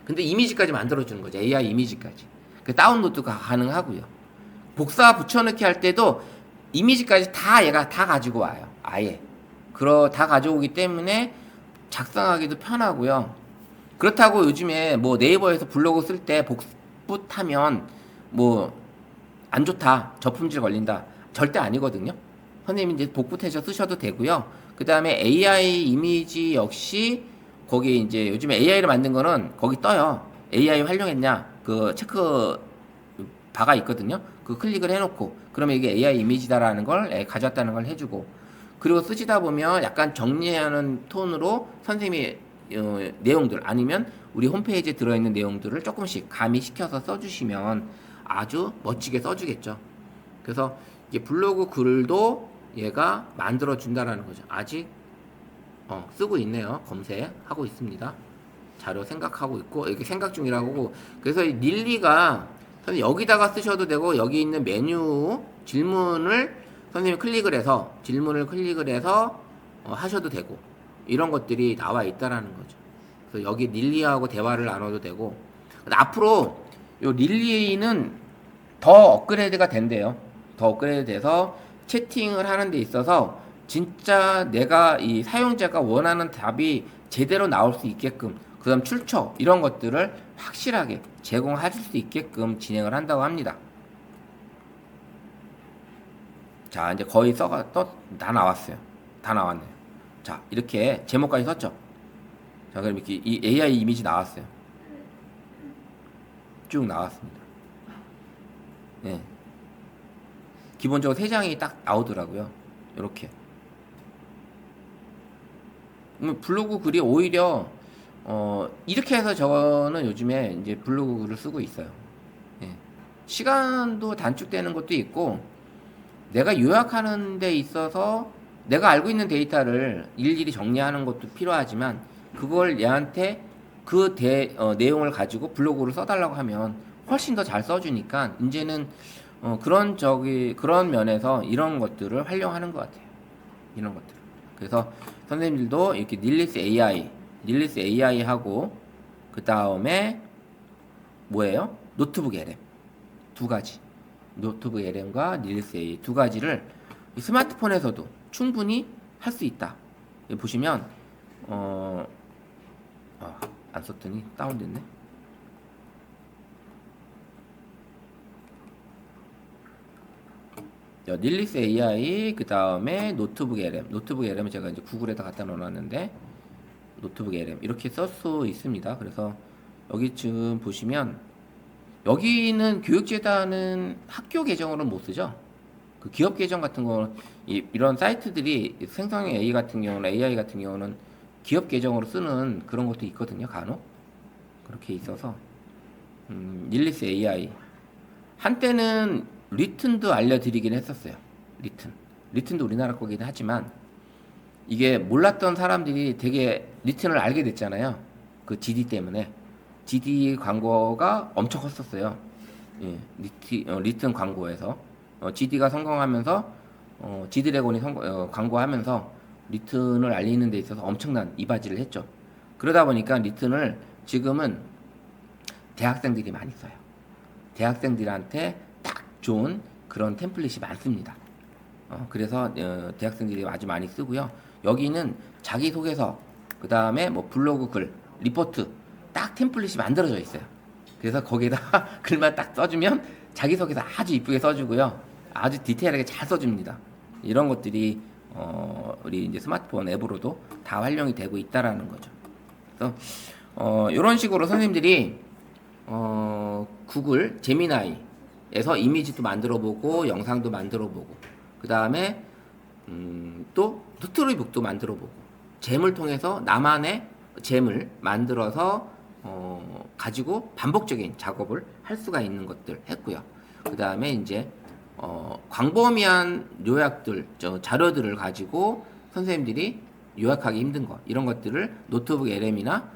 근데 이미지까지 만들어주는 거죠. AI 이미지까지. 그 다운로드가 가능하고요. 복사 붙여넣기 할 때도 이미지까지 다 얘가 다 가지고 와요. 아예. 다 가져오기 때문에 작성하기도 편하고요. 그렇다고 요즘에 뭐 네이버에서 블로그 쓸 때 복붙하면 뭐 안 좋다, 저품질 걸린다, 절대 아니거든요. 선생님이 이제 복붙해서 쓰셔도 되고요. 그 다음에 AI 이미지 역시 거기 이제 요즘에 AI를 만든 거는 거기 떠요. AI 활용했냐 그 체크 바가 있거든요. 그 클릭을 해놓고 그러면 이게 AI 이미지다라는 걸 가져왔다는 걸 해주고 그리고 쓰시다 보면 약간 정리하는 톤으로 선생님이 내용들 아니면 우리 홈페이지에 들어있는 내용들을 조금씩 가미시켜서 써주시면 아주 멋지게 써주겠죠. 그래서 이게 블로그 글도 얘가 만들어 준다라는 거죠. 아직 쓰고 있네요. 검색하고 있습니다. 자료 생각하고 있고 이렇게 생각 중이라고. 그래서 이 닐리가 선생님 여기다가 쓰셔도 되고 여기 있는 메뉴 질문을 선생님이 질문을 클릭을 해서 하셔도 되고 이런 것들이 나와 있다라는 거죠. 그래서 여기 닐리하고 대화를 나눠도 되고 앞으로 요 릴리는 더 업그레이드가 된대요. 더 업그레이드 돼서 채팅을 하는 데 있어서 진짜 내가 이 사용자가 원하는 답이 제대로 나올 수 있게끔 그다음 출처 이런 것들을 확실하게 제공할 수 있게끔 진행을 한다고 합니다. 자, 이제 거의 다 나왔어요. 다 나왔네요. 자, 이렇게 제목까지 썼죠. 자, 그럼 이렇게 이 AI 이미지 나왔어요. 쭉 나왔습니다. 예. 기본적으로 3장이 딱 나오더라고요. 이렇게. 블로그 글이 오히려 이렇게 해서 저는 요즘에 이제 블로그 글을 쓰고 있어요. 예. 시간도 단축되는 것도 있고 내가 요약하는 데 있어서 내가 알고 있는 데이터를 일일이 정리하는 것도 필요하지만 그걸 얘한테 그 내용을 가지고 블로그를 써달라고 하면 훨씬 더 잘 써주니까 이제는 그런 면에서 이런 것들을 활용하는 것 같아요. 이런 것들. 그래서 선생님들도 이렇게 닐리스 AI 하고 그 다음에 뭐예요? 노트북 LM 2가지. 노트북 LM과 닐리스 AI 2가지를 스마트폰에서도 충분히 할 수 있다. 여기 보시면 안 썼더니 다운됐네. 닐리스 AI 그 다음에 노트북 LM은 제가 이제 구글에다 갖다 넣어놨는데 노트북 LM 이렇게 쓸 수 있습니다. 그래서 여기 지금 보시면 여기는 교육재단은 학교 계정으로는 못 쓰죠. 그 기업 계정 같은 거는 이런 사이트들이 생성형 AI 같은 경우는 기업 계정으로 쓰는 그런 것도 있거든요. 간혹 그렇게 있어서 닐리스 AI 한때는 리튼도 알려드리긴 했었어요. 리튼도 우리나라 거긴 하지만 이게 몰랐던 사람들이 되게 리튼을 알게 됐잖아요. 그 GD 때문에 GD 광고가 엄청 컸었어요. 예, 리튼 광고에서 GD가 성공하면서 G드래곤이 광고하면서 리튼을 알리는 데 있어서 엄청난 이바지를 했죠. 그러다 보니까 리튼을 지금은 대학생들이 많이 써요. 대학생들한테 딱 좋은 그런 템플릿이 많습니다. 그래서 대학생들이 아주 많이 쓰고요. 여기는 자기소개서, 그 다음에 뭐 블로그 글, 리포트 딱 템플릿이 만들어져 있어요. 그래서 거기에다가 글만 딱 써주면 자기소개서 아주 이쁘게 써주고요. 아주 디테일하게 잘 써줍니다. 이런 것들이 우리 이제 스마트폰 앱으로도 다 활용이 되고 있다라는 거죠. 그래서 이런 식으로 선생님들이 구글 제미나이에서 이미지도 만들어보고 영상도 만들어보고 그 다음에 또 스토리북도 만들어보고 잼을 통해서 나만의 잼을 만들어서 가지고 반복적인 작업을 할 수가 있는 것들 했고요. 그 다음에 이제 광범위한 요약들, 자료들을 가지고 선생님들이 요약하기 힘든 것 이런 것들을 노트북 LM이나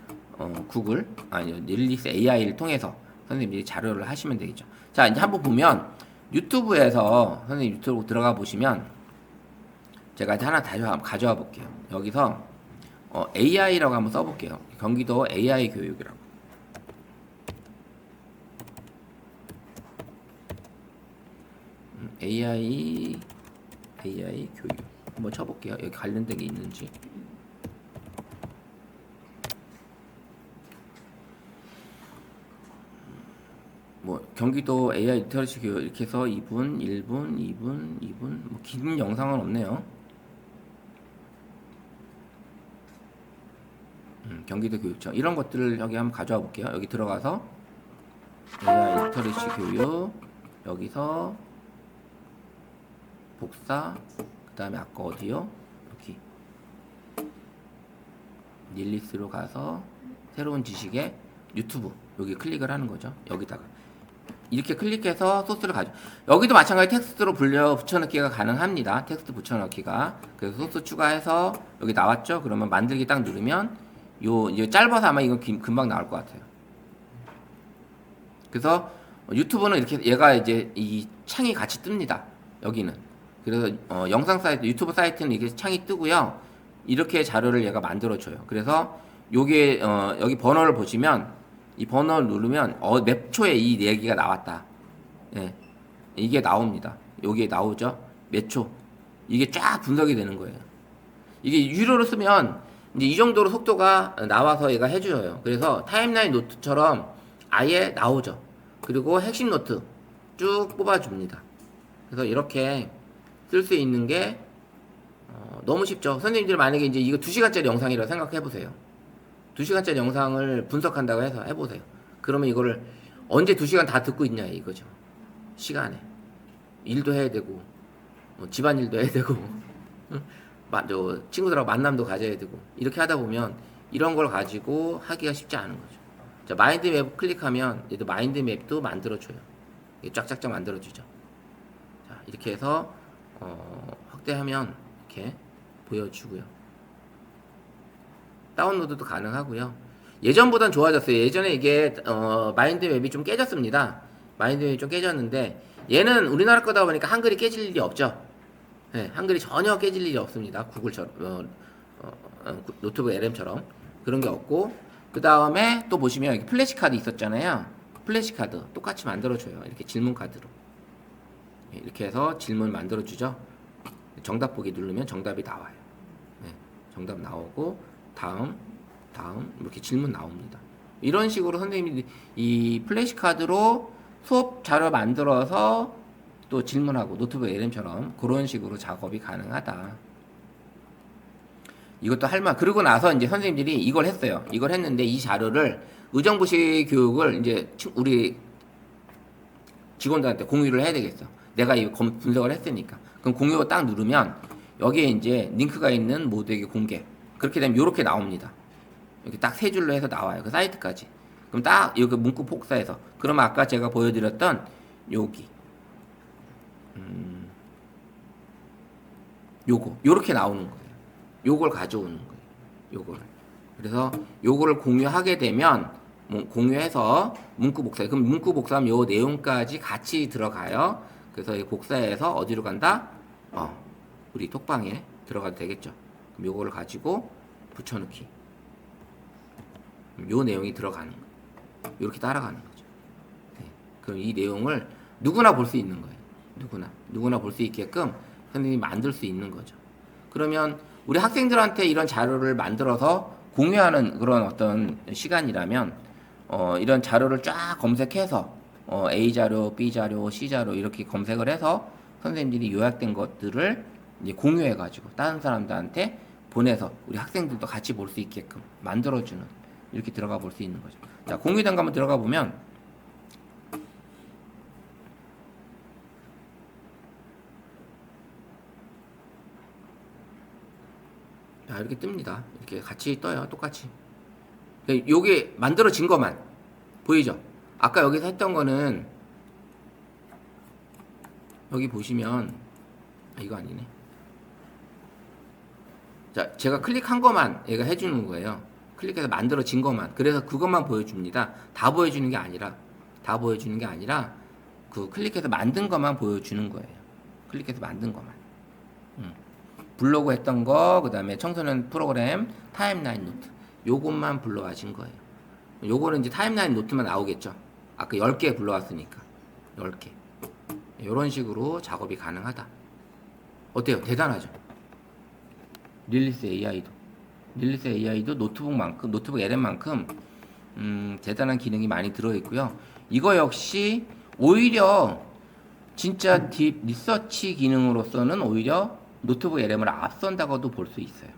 구글 닐리스 AI를 통해서 선생님들이 자료를 하시면 되겠죠. 자, 이제 한번 보면 유튜브에서 선생님 유튜브 들어가 보시면 제가 이제 하나 다시 가져와 볼게요. 여기서 AI라고 한번 써볼게요. 경기도 AI 교육이라고. AI 교육 한번 쳐볼게요. 여기 관련된 게 있는지. 뭐 경기도 AI 리터러시 교육 이렇게 해서 2분, 1분, 2분, 2분 뭐 긴 영상은 없네요. 경기도 교육청 이런 것들을 여기 한번 가져와 볼게요. 여기 들어가서 AI 리터러시 교육 여기서 복사 그 다음에 아까 어디요? 여기 닐리스로 가서 새로운 지식의 유튜브 여기 클릭을 하는 거죠. 여기다가 이렇게 클릭해서 소스를 가져. 여기도 마찬가지 텍스트로 붙여넣기가 가능합니다. 텍스트 붙여넣기가. 그래서 소스 추가해서 여기 나왔죠? 그러면 만들기 딱 누르면 요 짧아서 아마 이건 금방 나올 것 같아요. 그래서 유튜브는 이렇게 얘가 이제 이 창이 같이 뜹니다. 여기는. 그래서 영상 사이트, 유튜브 사이트는 이게 창이 뜨고요. 이렇게 자료를 얘가 만들어줘요. 그래서 요게 여기 번호를 보시면 이 번호를 누르면 몇 초에 이 얘기가 나왔다. 예, 이게 나옵니다. 여기에 나오죠. 몇 초. 이게 쫙 분석이 되는 거예요. 이게 유료로 쓰면 이제 이 정도로 속도가 나와서 얘가 해줘요. 그래서 타임라인 노트처럼 아예 나오죠. 그리고 핵심 노트 쭉 뽑아줍니다. 그래서 이렇게 쓸 수 있는 게 너무 쉽죠. 선생님들 만약에 이제 이거 2시간짜리 영상이라고 생각해 보세요. 2시간짜리 영상을 분석한다고 해서 해보세요. 그러면 이거를 언제 2시간 다 듣고 있냐 이거죠. 시간에 일도 해야 되고 집안일도 해야 되고 친구들하고 만남도 가져야 되고 이렇게 하다 보면 이런 걸 가지고 하기가 쉽지 않은 거죠. 자, 마인드맵 클릭하면 얘도 마인드맵도 만들어줘요. 쫙쫙쫙 만들어주죠. 자, 이렇게 해서 확대하면 이렇게 보여주고요. 다운로드도 가능하고요. 예전보단 좋아졌어요. 예전에 이게 마인드맵이 좀 깨졌습니다. 마인드맵이 좀 깨졌는데 얘는 우리나라 거다 보니까 한글이 깨질 일이 없죠. 네, 한글이 전혀 깨질 일이 없습니다. 구글처럼 노트북 LM처럼 그런 게 없고, 그 다음에 또 보시면 여기 플래시카드 있었잖아요. 플래시카드 똑같이 만들어줘요. 이렇게 질문 카드로 이렇게 해서 질문 만들어주죠. 정답 보기 누르면 정답이 나와요. 네, 정답 나오고 다음 이렇게 질문 나옵니다. 이런 식으로 선생님이 이 플래시카드로 수업 자료 만들어서 또 질문하고 노트북 LM처럼 그런 식으로 작업이 가능하다. 이것도 할만. 그러고 나서 이제 선생님들이 이걸 했어요. 이걸 했는데 이 자료를 의정부시 교육을 이제 우리 직원들한테 공유를 해야 되겠어. 내가 이 분석을 했으니까. 그럼 공유 딱 누르면 여기에 이제 링크가 있는 모두에게 공개. 그렇게 되면 이렇게 나옵니다. 이렇게 딱 세 줄로 해서 나와요. 그 사이트까지. 그럼 딱 여기 문구 복사해서. 그러면 아까 제가 보여드렸던 여기. 요렇게 나오는 거예요. 요걸 가져오는 거예요. 요걸. 그래서 요거를 공유하게 되면 공유해서 문구 복사해. 그럼 문구 복사하면 요 내용까지 같이 들어가요. 그래서 이 복사해서 어디로 간다? 우리 톡방에 들어가도 되겠죠. 그럼 요거를 가지고 붙여넣기. 요 내용이 들어가는 거예요. 요렇게 따라가는 거죠. 네. 그럼 이 내용을 누구나 볼 수 있는 거예요. 누구나 볼 수 있게끔 선생님이 만들 수 있는 거죠. 그러면 우리 학생들한테 이런 자료를 만들어서 공유하는 그런 어떤 시간이라면 이런 자료를 쫙 검색해서 A 자료, B 자료, C 자료 이렇게 검색을 해서 선생님들이 요약된 것들을 이제 공유해가지고 다른 사람들한테 보내서 우리 학생들도 같이 볼 수 있게끔 만들어주는, 이렇게 들어가 볼 수 있는 거죠. 자, 공유된 거 한번 들어가 보면 자, 이렇게 뜹니다. 이렇게 같이 떠요. 똑같이. 요게 만들어진 것만 보이죠? 아까 여기서 했던 거는 여기 보시면 이거 아니네. 자, 제가 클릭한 것만 얘가 해주는 거예요. 클릭해서 만들어진 것만. 그래서 그것만 보여줍니다. 다 보여주는 게 아니라 그 클릭해서 만든 것만 보여주는 거예요. 클릭해서 만든 것만. 블로그 했던 거, 그 다음에 청소년 프로그램, 타임라인 노트. 요것만 불러와신 거예요. 요거는 이제 타임라인 노트만 나오겠죠. 아까 10개 불러왔으니까. 10개. 요런 식으로 작업이 가능하다. 어때요? 대단하죠? 릴리스 AI도 노트북 LM만큼 대단한 기능이 많이 들어있고요. 이거 역시 오히려 진짜 딥 리서치 기능으로서는 오히려 노트북 LM을 앞선다고도 볼 수 있어요.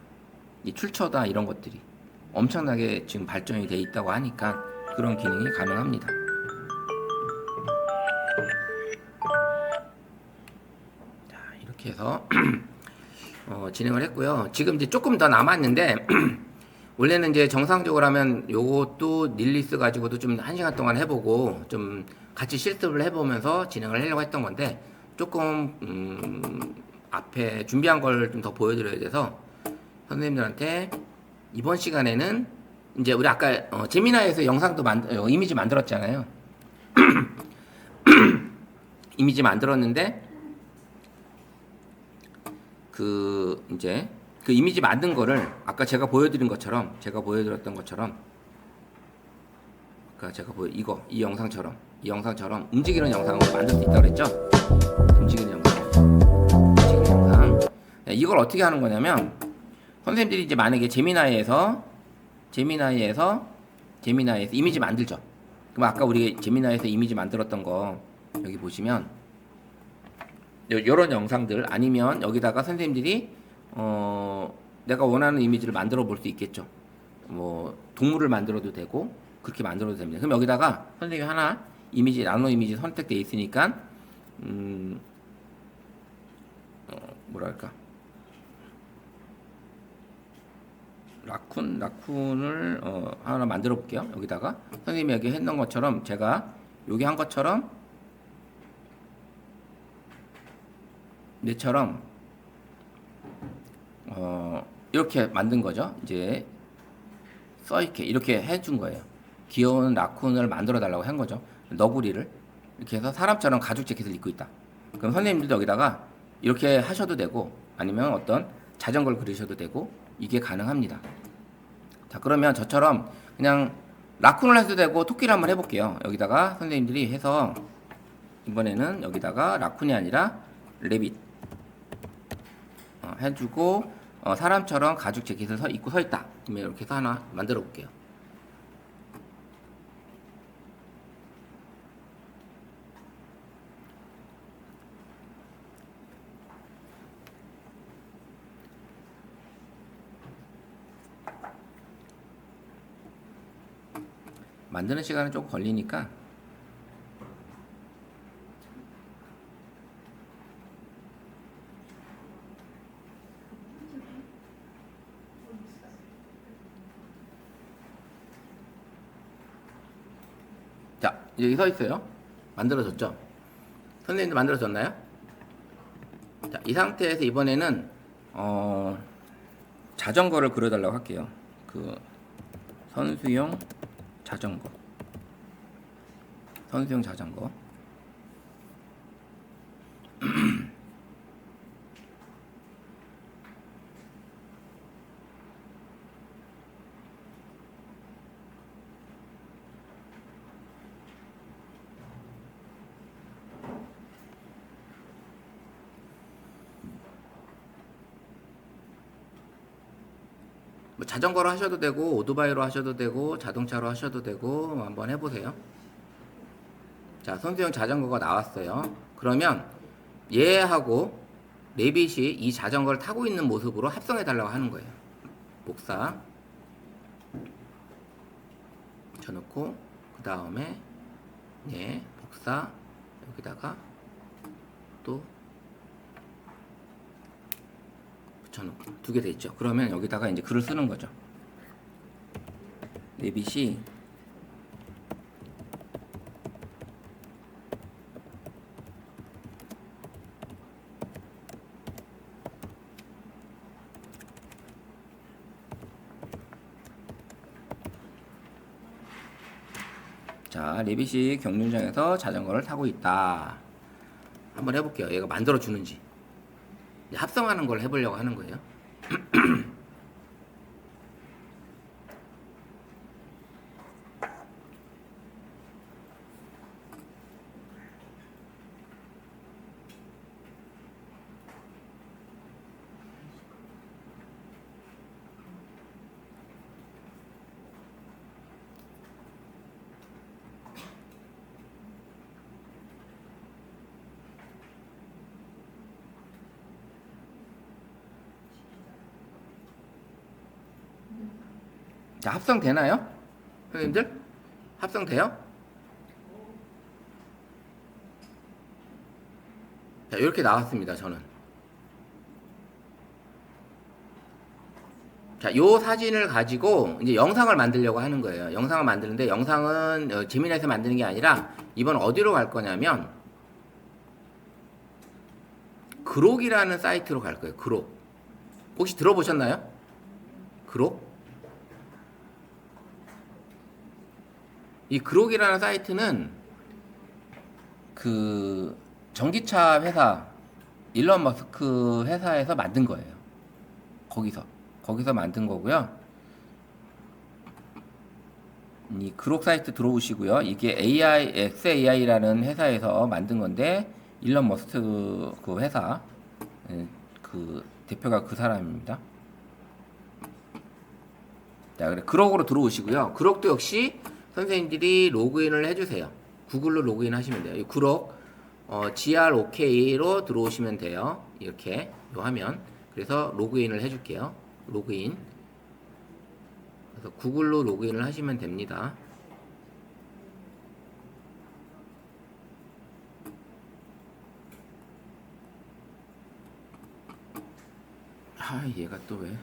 이 출처다 이런 것들이 엄청나게 지금 발전이 돼 있다고 하니까 그런 기능이 가능합니다. 자, 이렇게 해서 진행을 했고요. 지금 이제 조금 더 남았는데 원래는 이제 정상적으로 하면 요것도 릴리스 가지고도 좀 1시간 동안 해보고 좀 같이 실습을 해보면서 진행을 하려고 했던 건데 조금 앞에 준비한 걸 좀 더 보여드려야 돼서 선생님들한테 이번 시간에는 이제 우리 아까 제미나이에서 영상도 이미지 만들었잖아요. 이미지 만들었는데 그 이미지 만든 거를 아까 제가 보여드렸던 것처럼 아까 제가 이 영상처럼 움직이는 영상으로 만들 수 있다고 그랬죠. 움직이는 영상. 네, 이걸 어떻게 하는 거냐면 선생님들이 이제 만약에 제미나이에서 이미지 만들죠. 그럼 아까 우리 제미나이에서 이미지 만들었던 거 여기 보시면 요런 영상들 아니면 여기다가 선생님들이 내가 원하는 이미지를 만들어 볼 수 있겠죠. 뭐 동물을 만들어도 되고 그렇게 만들어도 됩니다. 그럼 여기다가 선생님이 하나 이미지 나노 이미지 선택되어 있으니까 뭐랄까 라쿤을 하나 만들어 볼게요. 여기다가 선생님이 여기 했던 것처럼 제가 여기 한 것처럼 얘처럼 이렇게 만든 거죠. 이제 이렇게 해준 거예요. 귀여운 라쿤을 만들어 달라고 한 거죠. 너구리를 이렇게 해서 사람처럼 가죽 재킷을 입고 있다. 그럼 선생님들도 여기다가 이렇게 하셔도 되고 아니면 어떤 자전거를 그리셔도 되고 이게 가능합니다. 자, 그러면 저처럼 그냥 라쿤을 해도 되고 토끼를 한번 해볼게요. 여기다가 선생님들이 해서 이번에는 여기다가 라쿤이 아니라 레빗 해주고 사람처럼 가죽 재킷을 입고 서 있다. 그러면 이렇게 해서 하나 만들어 볼게요. 만드는 시간은 좀 걸리니까 자, 여기 서 있어요. 만들어졌죠? 선생님도 만들어졌나요? 자, 이 상태에서 이번에는 자전거를 그려달라고 할게요. 그 선수용 자전거. 뭐 자전거로 하셔도 되고 오토바이로 하셔도 되고 자동차로 하셔도 되고 한번 해보세요. 자, 선수용 자전거가 나왔어요. 그러면 얘하고 레빗이 이 자전거를 타고 있는 모습으로 합성해 달라고 하는 거예요. 복사 붙여놓고 그 다음에 복사 여기다가 또 붙여놓고 두 개 돼 있죠. 그러면 여기다가 이제 글을 쓰는 거죠. 레빗이 레빗이 경륜장에서 자전거를 타고 있다. 한번 해볼게요. 얘가 만들어 주는지. 합성하는 걸 해보려고 하는 거예요. 자, 합성되나요? 선생님들? 합성돼요? 자, 이렇게 나왔습니다, 저는. 자, 요 사진을 가지고 이제 영상을 만들려고 하는 거예요. 영상을 만드는데 영상은 제미나이에서 만드는 게 아니라 이번 어디로 갈 거냐면 그록이라는 사이트로 갈 거예요. 그록. 혹시 들어보셨나요? 그록? 이 그록이라는 사이트는 그 전기차 회사 일론 머스크 회사에서 만든 거예요. 거기서 만든 거고요. 이 그록 사이트 들어오시고요. 이게 XAI라는 회사에서 만든 건데 일론 머스크 그 회사 그 대표가 그 사람입니다. 자, 그래 그록으로 들어오시고요. 그록도 역시 선생님들이 로그인을 해주세요. 구글로 로그인 하시면 돼요. 이 그록 GROK로 들어오시면 돼요. 이렇게 요 화면. 그래서 로그인을 해줄게요. 로그인. 그래서 구글로 로그인을 하시면 됩니다. 아, 얘가 또 왜?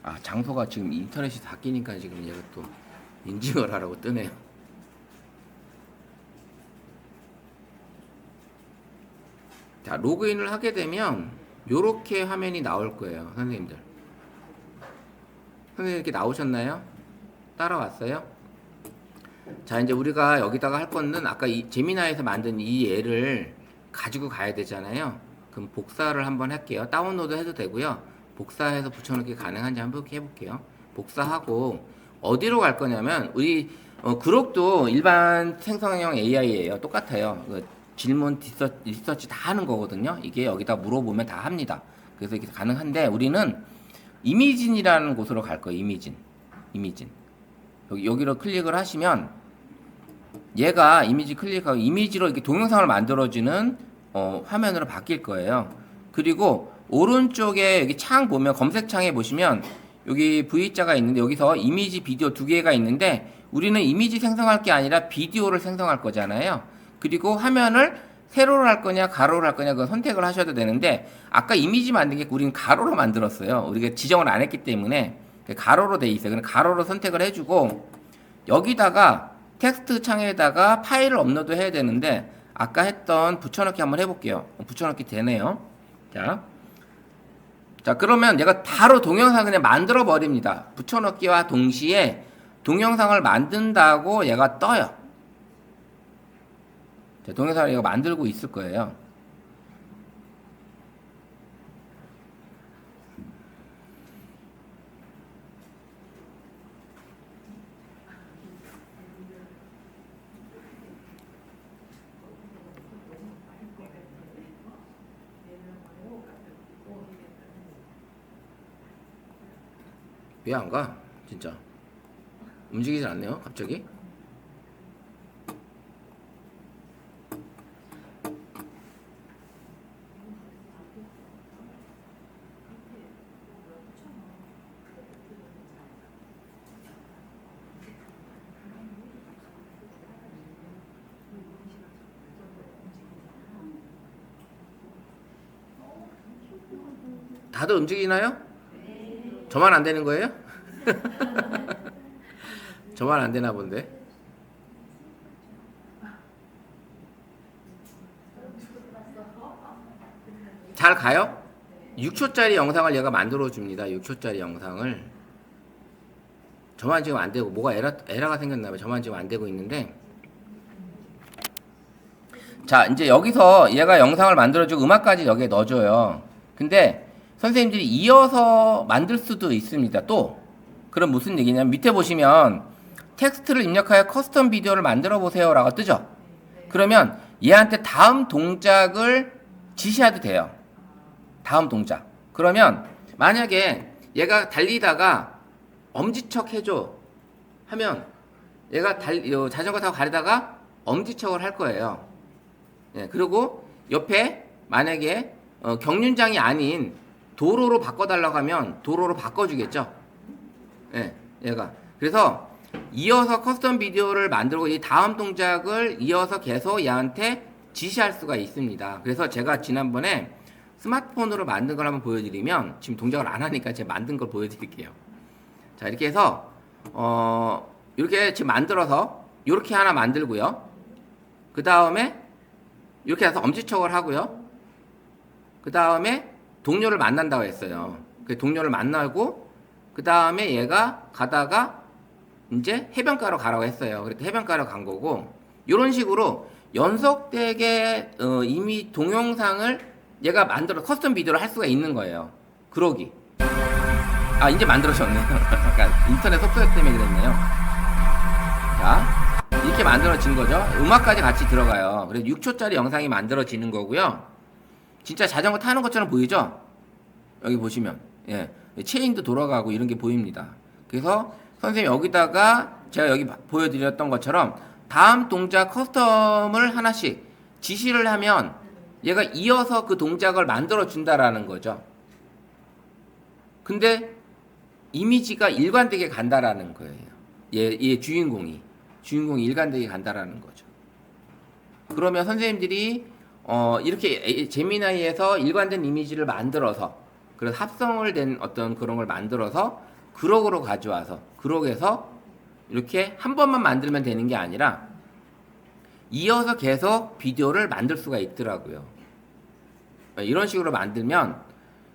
아, 장소가 지금 인터넷이 다 끼니까 지금 얘가 또 인증을 하라고 뜨네요. 자, 로그인을 하게 되면 요렇게 화면이 나올 거예요, 선생님들. 선생님 이렇게 나오셨나요? 따라왔어요? 자, 이제 우리가 여기다가 할 거는 아까 이 제미나이에서 만든 이 얘를 가지고 가야 되잖아요. 그럼 복사를 한번 할게요. 다운로드 해도 되고요. 복사해서 붙여넣기 가능한지 한번 해볼게요. 복사하고 어디로 갈 거냐면 우리 그룹도 일반 생성형 AI예요. 똑같아요. 질문, 리서치 다 하는 거거든요. 이게 여기다 물어보면 다 합니다. 그래서 이게 가능한데 우리는 이미진이라는 곳으로 갈 거예요. 이미진. 여기로 클릭을 하시면 얘가 이미지 클릭하고 이미지로 이렇게 동영상을 만들어주는 화면으로 바뀔 거예요. 그리고 오른쪽에 여기 창 보면 검색창에 보시면 여기 V자가 있는데 여기서 이미지 비디오 두 개가 있는데 우리는 이미지 생성할 게 아니라 비디오를 생성할 거잖아요. 그리고 화면을 세로로 할 거냐 가로로 할 거냐 그건 선택을 하셔도 되는데 아까 이미지 만든 게 우리는 가로로 만들었어요. 우리가 지정을 안 했기 때문에 가로로 돼 있어요. 그럼 가로로 선택을 해주고 여기다가 텍스트 창에다가 파일을 업로드 해야 되는데 아까 했던 붙여넣기 한번 해볼게요. 붙여넣기 되네요. 자 그러면 얘가 바로 동영상 그냥 만들어 버립니다. 붙여넣기와 동시에 동영상을 만든다고 얘가 떠요. 자, 동영상을 얘가 만들고 있을 거예요. 왜 안 가? 진짜 움직이질 않네요 갑자기. 다들 움직이나요? 저만 안 되는 거예요? 저만 안 되나 본데. 잘 가요? 6초짜리 영상을 얘가 만들어 줍니다. 6초짜리 영상을. 저만 지금 안 되고 뭐가 에러가 생겼나 봐요. 저만 지금 안 되고 있는데. 자, 이제 여기서 얘가 영상을 만들어 주고 음악까지 여기에 넣어 줘요. 근데 선생님들이 이어서 만들 수도 있습니다. 또 그럼 무슨 얘기냐면 밑에 보시면 텍스트를 입력하여 커스텀 비디오를 만들어 보세요 라고 뜨죠. 그러면 얘한테 다음 동작을 지시해도 돼요. 다음 동작. 그러면 만약에 얘가 달리다가 엄지척 해줘 하면 얘가 자전거 타고 가려다가 엄지척을 할 거예요. 예, 그리고 옆에 만약에 경륜장이 아닌 도로로 바꿔달라고 하면 도로로 바꿔주겠죠. 예, 얘가. 그래서 이어서 커스텀 비디오를 만들고 이 다음 동작을 이어서 계속 얘한테 지시할 수가 있습니다. 그래서 제가 지난번에 스마트폰으로 만든 걸 한번 보여드리면 지금 동작을 안 하니까 제가 만든 걸 보여드릴게요. 자, 이렇게 해서 이렇게 지금 만들어서 이렇게 하나 만들고요. 그 다음에 이렇게 해서 엄지척을 하고요. 그 다음에 동료를 만난다고 했어요. 그 동료를 만나고 그 다음에 얘가 가다가 이제 해변가로 가라고 했어요. 그래서 해변가로 간 거고 이런 식으로 연속되게 이미 동영상을 얘가 만들어 커스텀 비디오를 할 수가 있는 거예요. 그러기. 아 이제 만들어졌네요. 잠깐 인터넷 속도력 때문에 그랬네요. 자 이렇게 이렇게 만들어진 거죠. 음악까지 같이 들어가요. 그래서 6초짜리 영상이 만들어지는 거고요. 진짜 자전거 타는 것처럼 보이죠? 여기 보시면 예, 체인도 돌아가고 이런 게 보입니다. 그래서 선생님이 여기다가 제가 여기 보여드렸던 것처럼 다음 동작 커스텀을 하나씩 지시를 하면 얘가 이어서 그 동작을 만들어 준다라는 거죠. 근데 이미지가 일관되게 간다라는 거예요. 얘 주인공이 일관되게 간다라는 거죠. 그러면 선생님들이 이렇게 제미나이에서 일관된 이미지를 만들어서 그래서 합성을 된 어떤 그런 걸 만들어서 그록으로 가져와서 그록에서 이렇게 한 번만 만들면 되는 게 아니라 이어서 계속 비디오를 만들 수가 있더라고요. 이런 식으로 만들면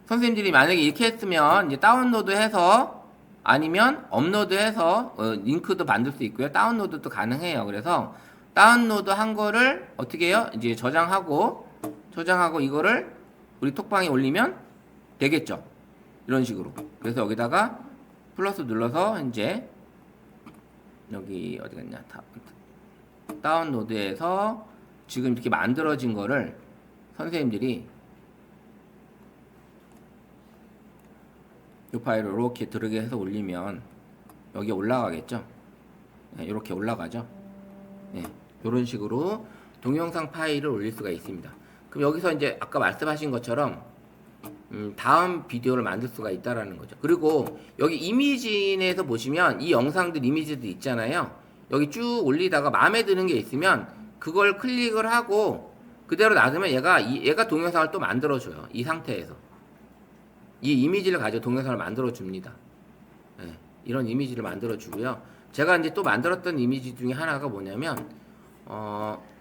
선생님들이 만약에 이렇게 했으면 이제 다운로드해서 아니면 업로드해서 링크도 만들 수 있고요. 다운로드도 가능해요. 그래서 다운로드 한 거를 어떻게 해요? 이제 저장하고 이거를 우리 톡방에 올리면 되겠죠. 이런 식으로. 그래서 여기다가 플러스 눌러서 이제 여기 어디 갔냐? 다운로드해서 지금 이렇게 만들어진 거를 선생님들이 이 파일을 이렇게 들어게 해서 올리면 여기 올라가겠죠. 네, 이렇게 올라가죠. 네, 이런 식으로 동영상 파일을 올릴 수가 있습니다. 그럼 여기서 이제 아까 말씀하신 것처럼 다음 비디오를 만들 수가 있다라는 거죠. 그리고 여기 이미지에서 보시면 이 영상들 이미지도 있잖아요. 여기 쭉 올리다가 마음에 드는 게 있으면 그걸 클릭을 하고 그대로 놔두면 얘가 동영상을 또 만들어줘요. 이 상태에서 이 이미지를 가지고 동영상을 만들어줍니다. 네, 이런 이미지를 만들어주고요. 제가 이제 또 만들었던 이미지 중에 하나가 뭐냐면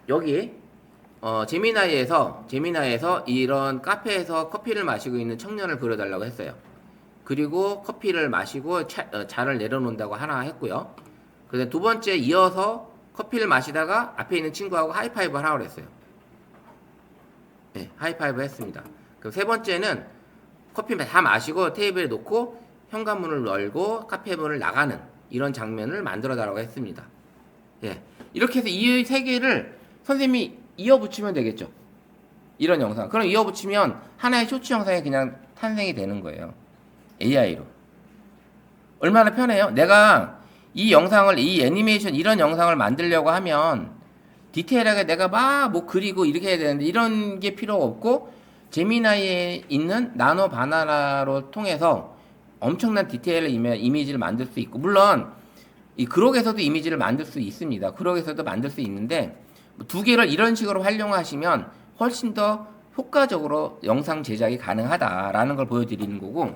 여기 제미나이에서 이런 카페에서 커피를 마시고 있는 청년을 그려달라고 했어요. 그리고 커피를 마시고 잔을 내려놓는다고 하나 했고요. 그다음 두 번째 이어서 커피를 마시다가 앞에 있는 친구하고 하이파이브를 하라고 했어요. 네, 하이파이브 했습니다. 그럼 세 번째는 커피 다 마시고 테이블에 놓고 현관문을 열고 카페 문을 나가는 이런 장면을 만들어 달라고 했습니다. 예, 이렇게 해서 이 세 개를 선생님이 이어붙이면 되겠죠. 이런 영상. 그럼 이어붙이면 하나의 쇼츠 영상이 그냥 탄생이 되는 거예요. AI로. 얼마나 편해요? 내가 이 영상을, 이 애니메이션, 이런 영상을 만들려고 하면 디테일하게 내가 막 뭐 그리고 이렇게 해야 되는데 이런 게 필요 없고 제미나이에 있는 나노 바나나로 통해서 엄청난 디테일의 이미지를 만들 수 있고, 물론 이 그록에서도 이미지를 만들 수 있습니다. 그록에서도 만들 수 있는데 두 개를 이런 식으로 활용하시면 훨씬 더 효과적으로 영상 제작이 가능하다라는 걸 보여드리는 거고,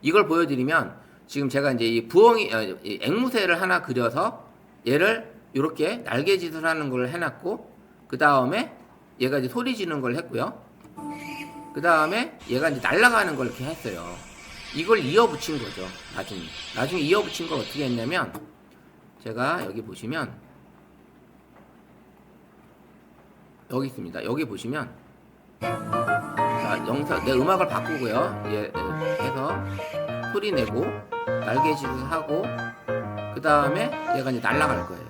이걸 보여드리면 지금 제가 이제 이 앵무새를 하나 그려서 얘를 이렇게 날개짓을 하는 걸 해놨고, 그 다음에 얘가 이제 소리 지는 걸 했고요. 그 다음에 얘가 이제 날아가는 걸 이렇게 했어요. 이걸 이어붙인 거죠. 나중에 이어붙인 걸 어떻게 했냐면, 제가 여기 보시면 여기 있습니다. 여기 보시면 자, 영상 내 음악을 바꾸고요. 해서 소리 내고 날개짓을 하고 그 다음에 얘가 이제 날아갈 거예요.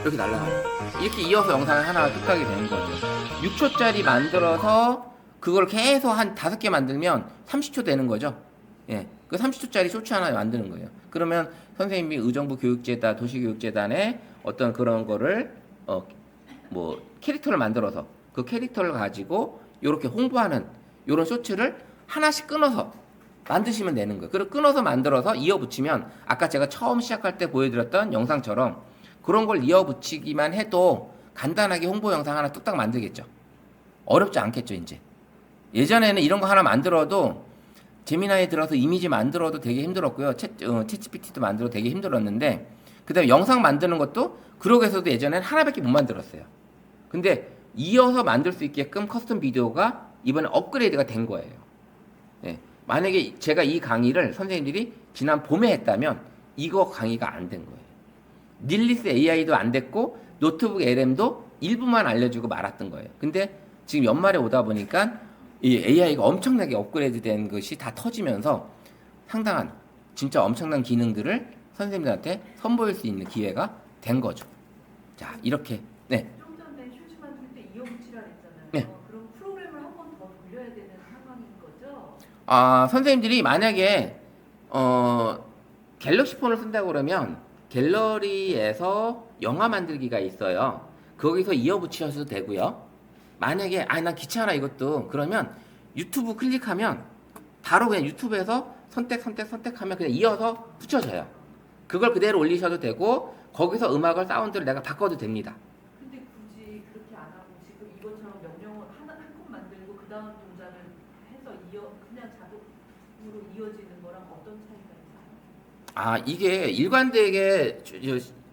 이렇게 날아가요. 이렇게 이어서 영상을 하나 뚝딱이 되는 거죠. 6초짜리 만들어서 그걸 계속 한 5개 만들면 30초 되는 거죠. 예, 그 30초짜리 쇼츠 하나 만드는 거예요. 그러면 선생님이 의정부 교육재단, 도시교육재단에 어떤 그런 거를 뭐 캐릭터를 만들어서 그 캐릭터를 가지고 이렇게 홍보하는 이런 쇼츠를 하나씩 끊어서 만드시면 되는 거예요. 그리고 끊어서 만들어서 이어붙이면 아까 제가 처음 시작할 때 보여드렸던 영상처럼 그런 걸 이어붙이기만 해도 간단하게 홍보 영상 하나 뚝딱 만들겠죠. 어렵지 않겠죠, 이제. 예전에는 이런 거 하나 만들어도 제미나이에 들어서 이미지 만들어도 되게 힘들었고요. 챗GPT도 만들어도 되게 힘들었는데, 그 다음에 영상 만드는 것도 그록에서도 예전엔 하나밖에 못 만들었어요. 근데 이어서 만들 수 있게끔 커스텀 비디오가 이번에 업그레이드가 된 거예요. 예. 만약에 제가 이 강의를 선생님들이 지난 봄에 했다면 이거 강의가 안 된 거예요. 닐리스 AI도 안 됐고 노트북 LM도 일부만 알려주고 말았던 거예요. 근데 지금 연말에 오다 보니까 이 AI가 엄청나게 업그레이드 된 것이 다 터지면서 상당한 진짜 엄청난 기능들을 선생님들한테 선보일 수 있는 기회가 된 거죠. 자, 이렇게 네. 좀 전에 슈즈 만들 때 이어붙이라 했잖아요. 네. 그럼 프로그램을 한 번 더 돌려야 되는 상황인 거죠? 아, 선생님들이 만약에 갤럭시 폰을 쓴다고 그러면 갤러리에서 영화 만들기가 있어요. 거기서 이어붙이셔도 되고요. 만약에 난 귀찮아 이것도 그러면 유튜브 클릭하면 바로 그냥 유튜브에서 선택하면 그냥 이어서 붙여져요. 그걸 그대로 올리셔도 되고 거기서 음악을 사운드를 내가 바꿔도 됩니다. 근데 굳이 그렇게 안 하고 지금 이것처럼 명령을 한 컷 만들고 그 다음 동작을 해서 그냥 자동으로 이어지는 거랑 어떤 차이가 있어요? 아, 이게 일관되게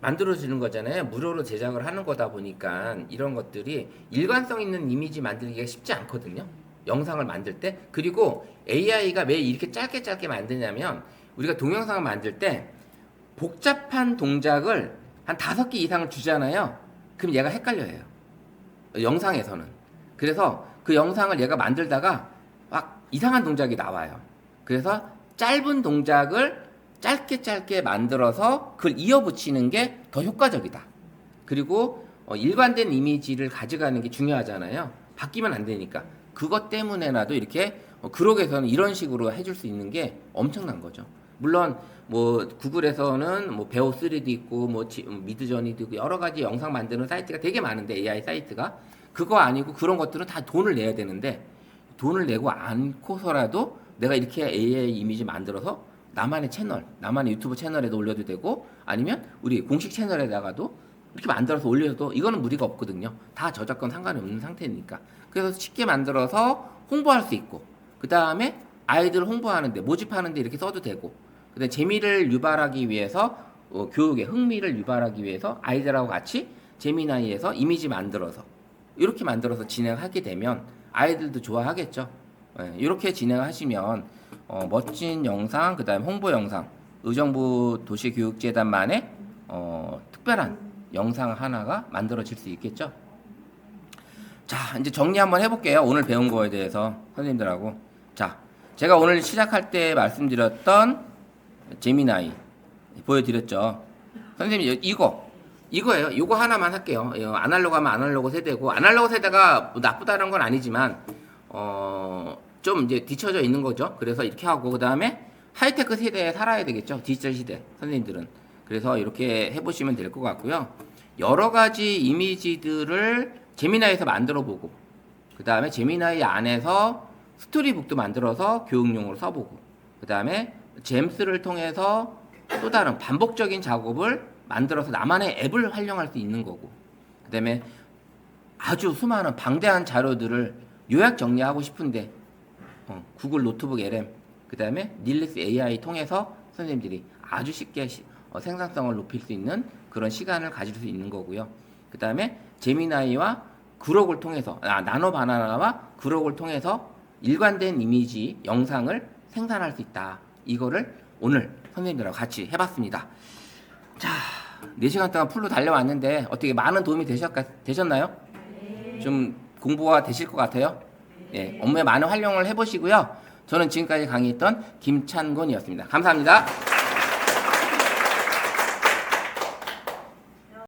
만들어지는 거잖아요. 무료로 제작을 하는 거다 보니까 이런 것들이 일관성 있는 이미지 만들기가 쉽지 않거든요. 영상을 만들 때. 그리고 AI가 왜 이렇게 짧게 만드냐면 우리가 동영상을 만들 때 복잡한 동작을 한 5개 이상을 주잖아요. 그럼 얘가 헷갈려요. 영상에서는. 그래서 그 영상을 얘가 만들다가 막 이상한 동작이 나와요. 그래서 짧은 동작을 짧게 만들어서 그걸 이어붙이는 게 더 효과적이다. 그리고 일관된 이미지를 가져가는 게 중요하잖아요. 바뀌면 안 되니까. 그것 때문에라도 이렇게 그록에서는 이런 식으로 해줄 수 있는 게 엄청난 거죠. 물론 뭐 구글에서는 뭐 베오 3도 있고 뭐 미드저니도 있고 여러 가지 영상 만드는 사이트가 되게 많은데 AI 사이트가 그거 아니고 그런 것들은 다 돈을 내야 되는데 돈을 내고 않고서라도 내가 이렇게 AI 이미지 만들어서 나만의 채널, 나만의 유튜브 채널에도 올려도 되고 아니면 우리 공식 채널에다가도 이렇게 만들어서 올려도 이거는 무리가 없거든요. 다 저작권 상관이 없는 상태니까. 그래서 쉽게 만들어서 홍보할 수 있고 그 다음에 아이들 홍보하는데 모집하는데 이렇게 써도 되고 그다음에 재미를 유발하기 위해서 교육에 흥미를 유발하기 위해서 아이들하고 같이 제미나이에서 이미지 만들어서 이렇게 만들어서 진행하게 되면 아이들도 좋아하겠죠. 이렇게 진행하시면 멋진 영상, 그 다음에 홍보 영상, 의정부 도시교육재단만의 특별한 영상 하나가 만들어질 수 있겠죠. 자, 이제 정리 한번 해볼게요. 오늘 배운 거에 대해서 선생님들하고. 자, 제가 오늘 시작할 때 말씀드렸던 제미나이 보여드렸죠. 선생님 이거예요. 이거 하나만 할게요. 아날로그 하면 아날로그 세대고 아날로그 세대가 뭐 나쁘다는 건 아니지만 좀 이제 뒤쳐져 있는 거죠. 그래서 이렇게 하고 그 다음에 하이테크 세대에 살아야 되겠죠. 디지털 시대 선생님들은. 그래서 이렇게 해보시면 될 것 같고요. 여러 가지 이미지들을 제미나이에서 만들어 보고 그 다음에 제미나이 안에서 스토리북도 만들어서 교육용으로 써보고 그 다음에 잼스를 통해서 또 다른 반복적인 작업을 만들어서 나만의 앱을 활용할 수 있는 거고 그 다음에 아주 수많은 방대한 자료들을 요약 정리하고 싶은데 구글 노트북 LM 그 다음에 닐리스 AI 통해서 선생님들이 아주 쉽게 생산성을 높일 수 있는 그런 시간을 가질 수 있는 거고요. 그 다음에 제미나이와 그록을 통해서 나노바나나와 그록을 통해서 일관된 이미지 영상을 생산할 수 있다. 이거를 오늘 선생님들하고 같이 해봤습니다. 자, 4시간 동안 풀로 달려왔는데 어떻게 많은 도움이 되셨나요? 좀 공부가 되실 것 같아요? 예, 업무에 많은 활용을 해보시고요. 저는 지금까지 강의했던 김찬곤이었습니다. 감사합니다.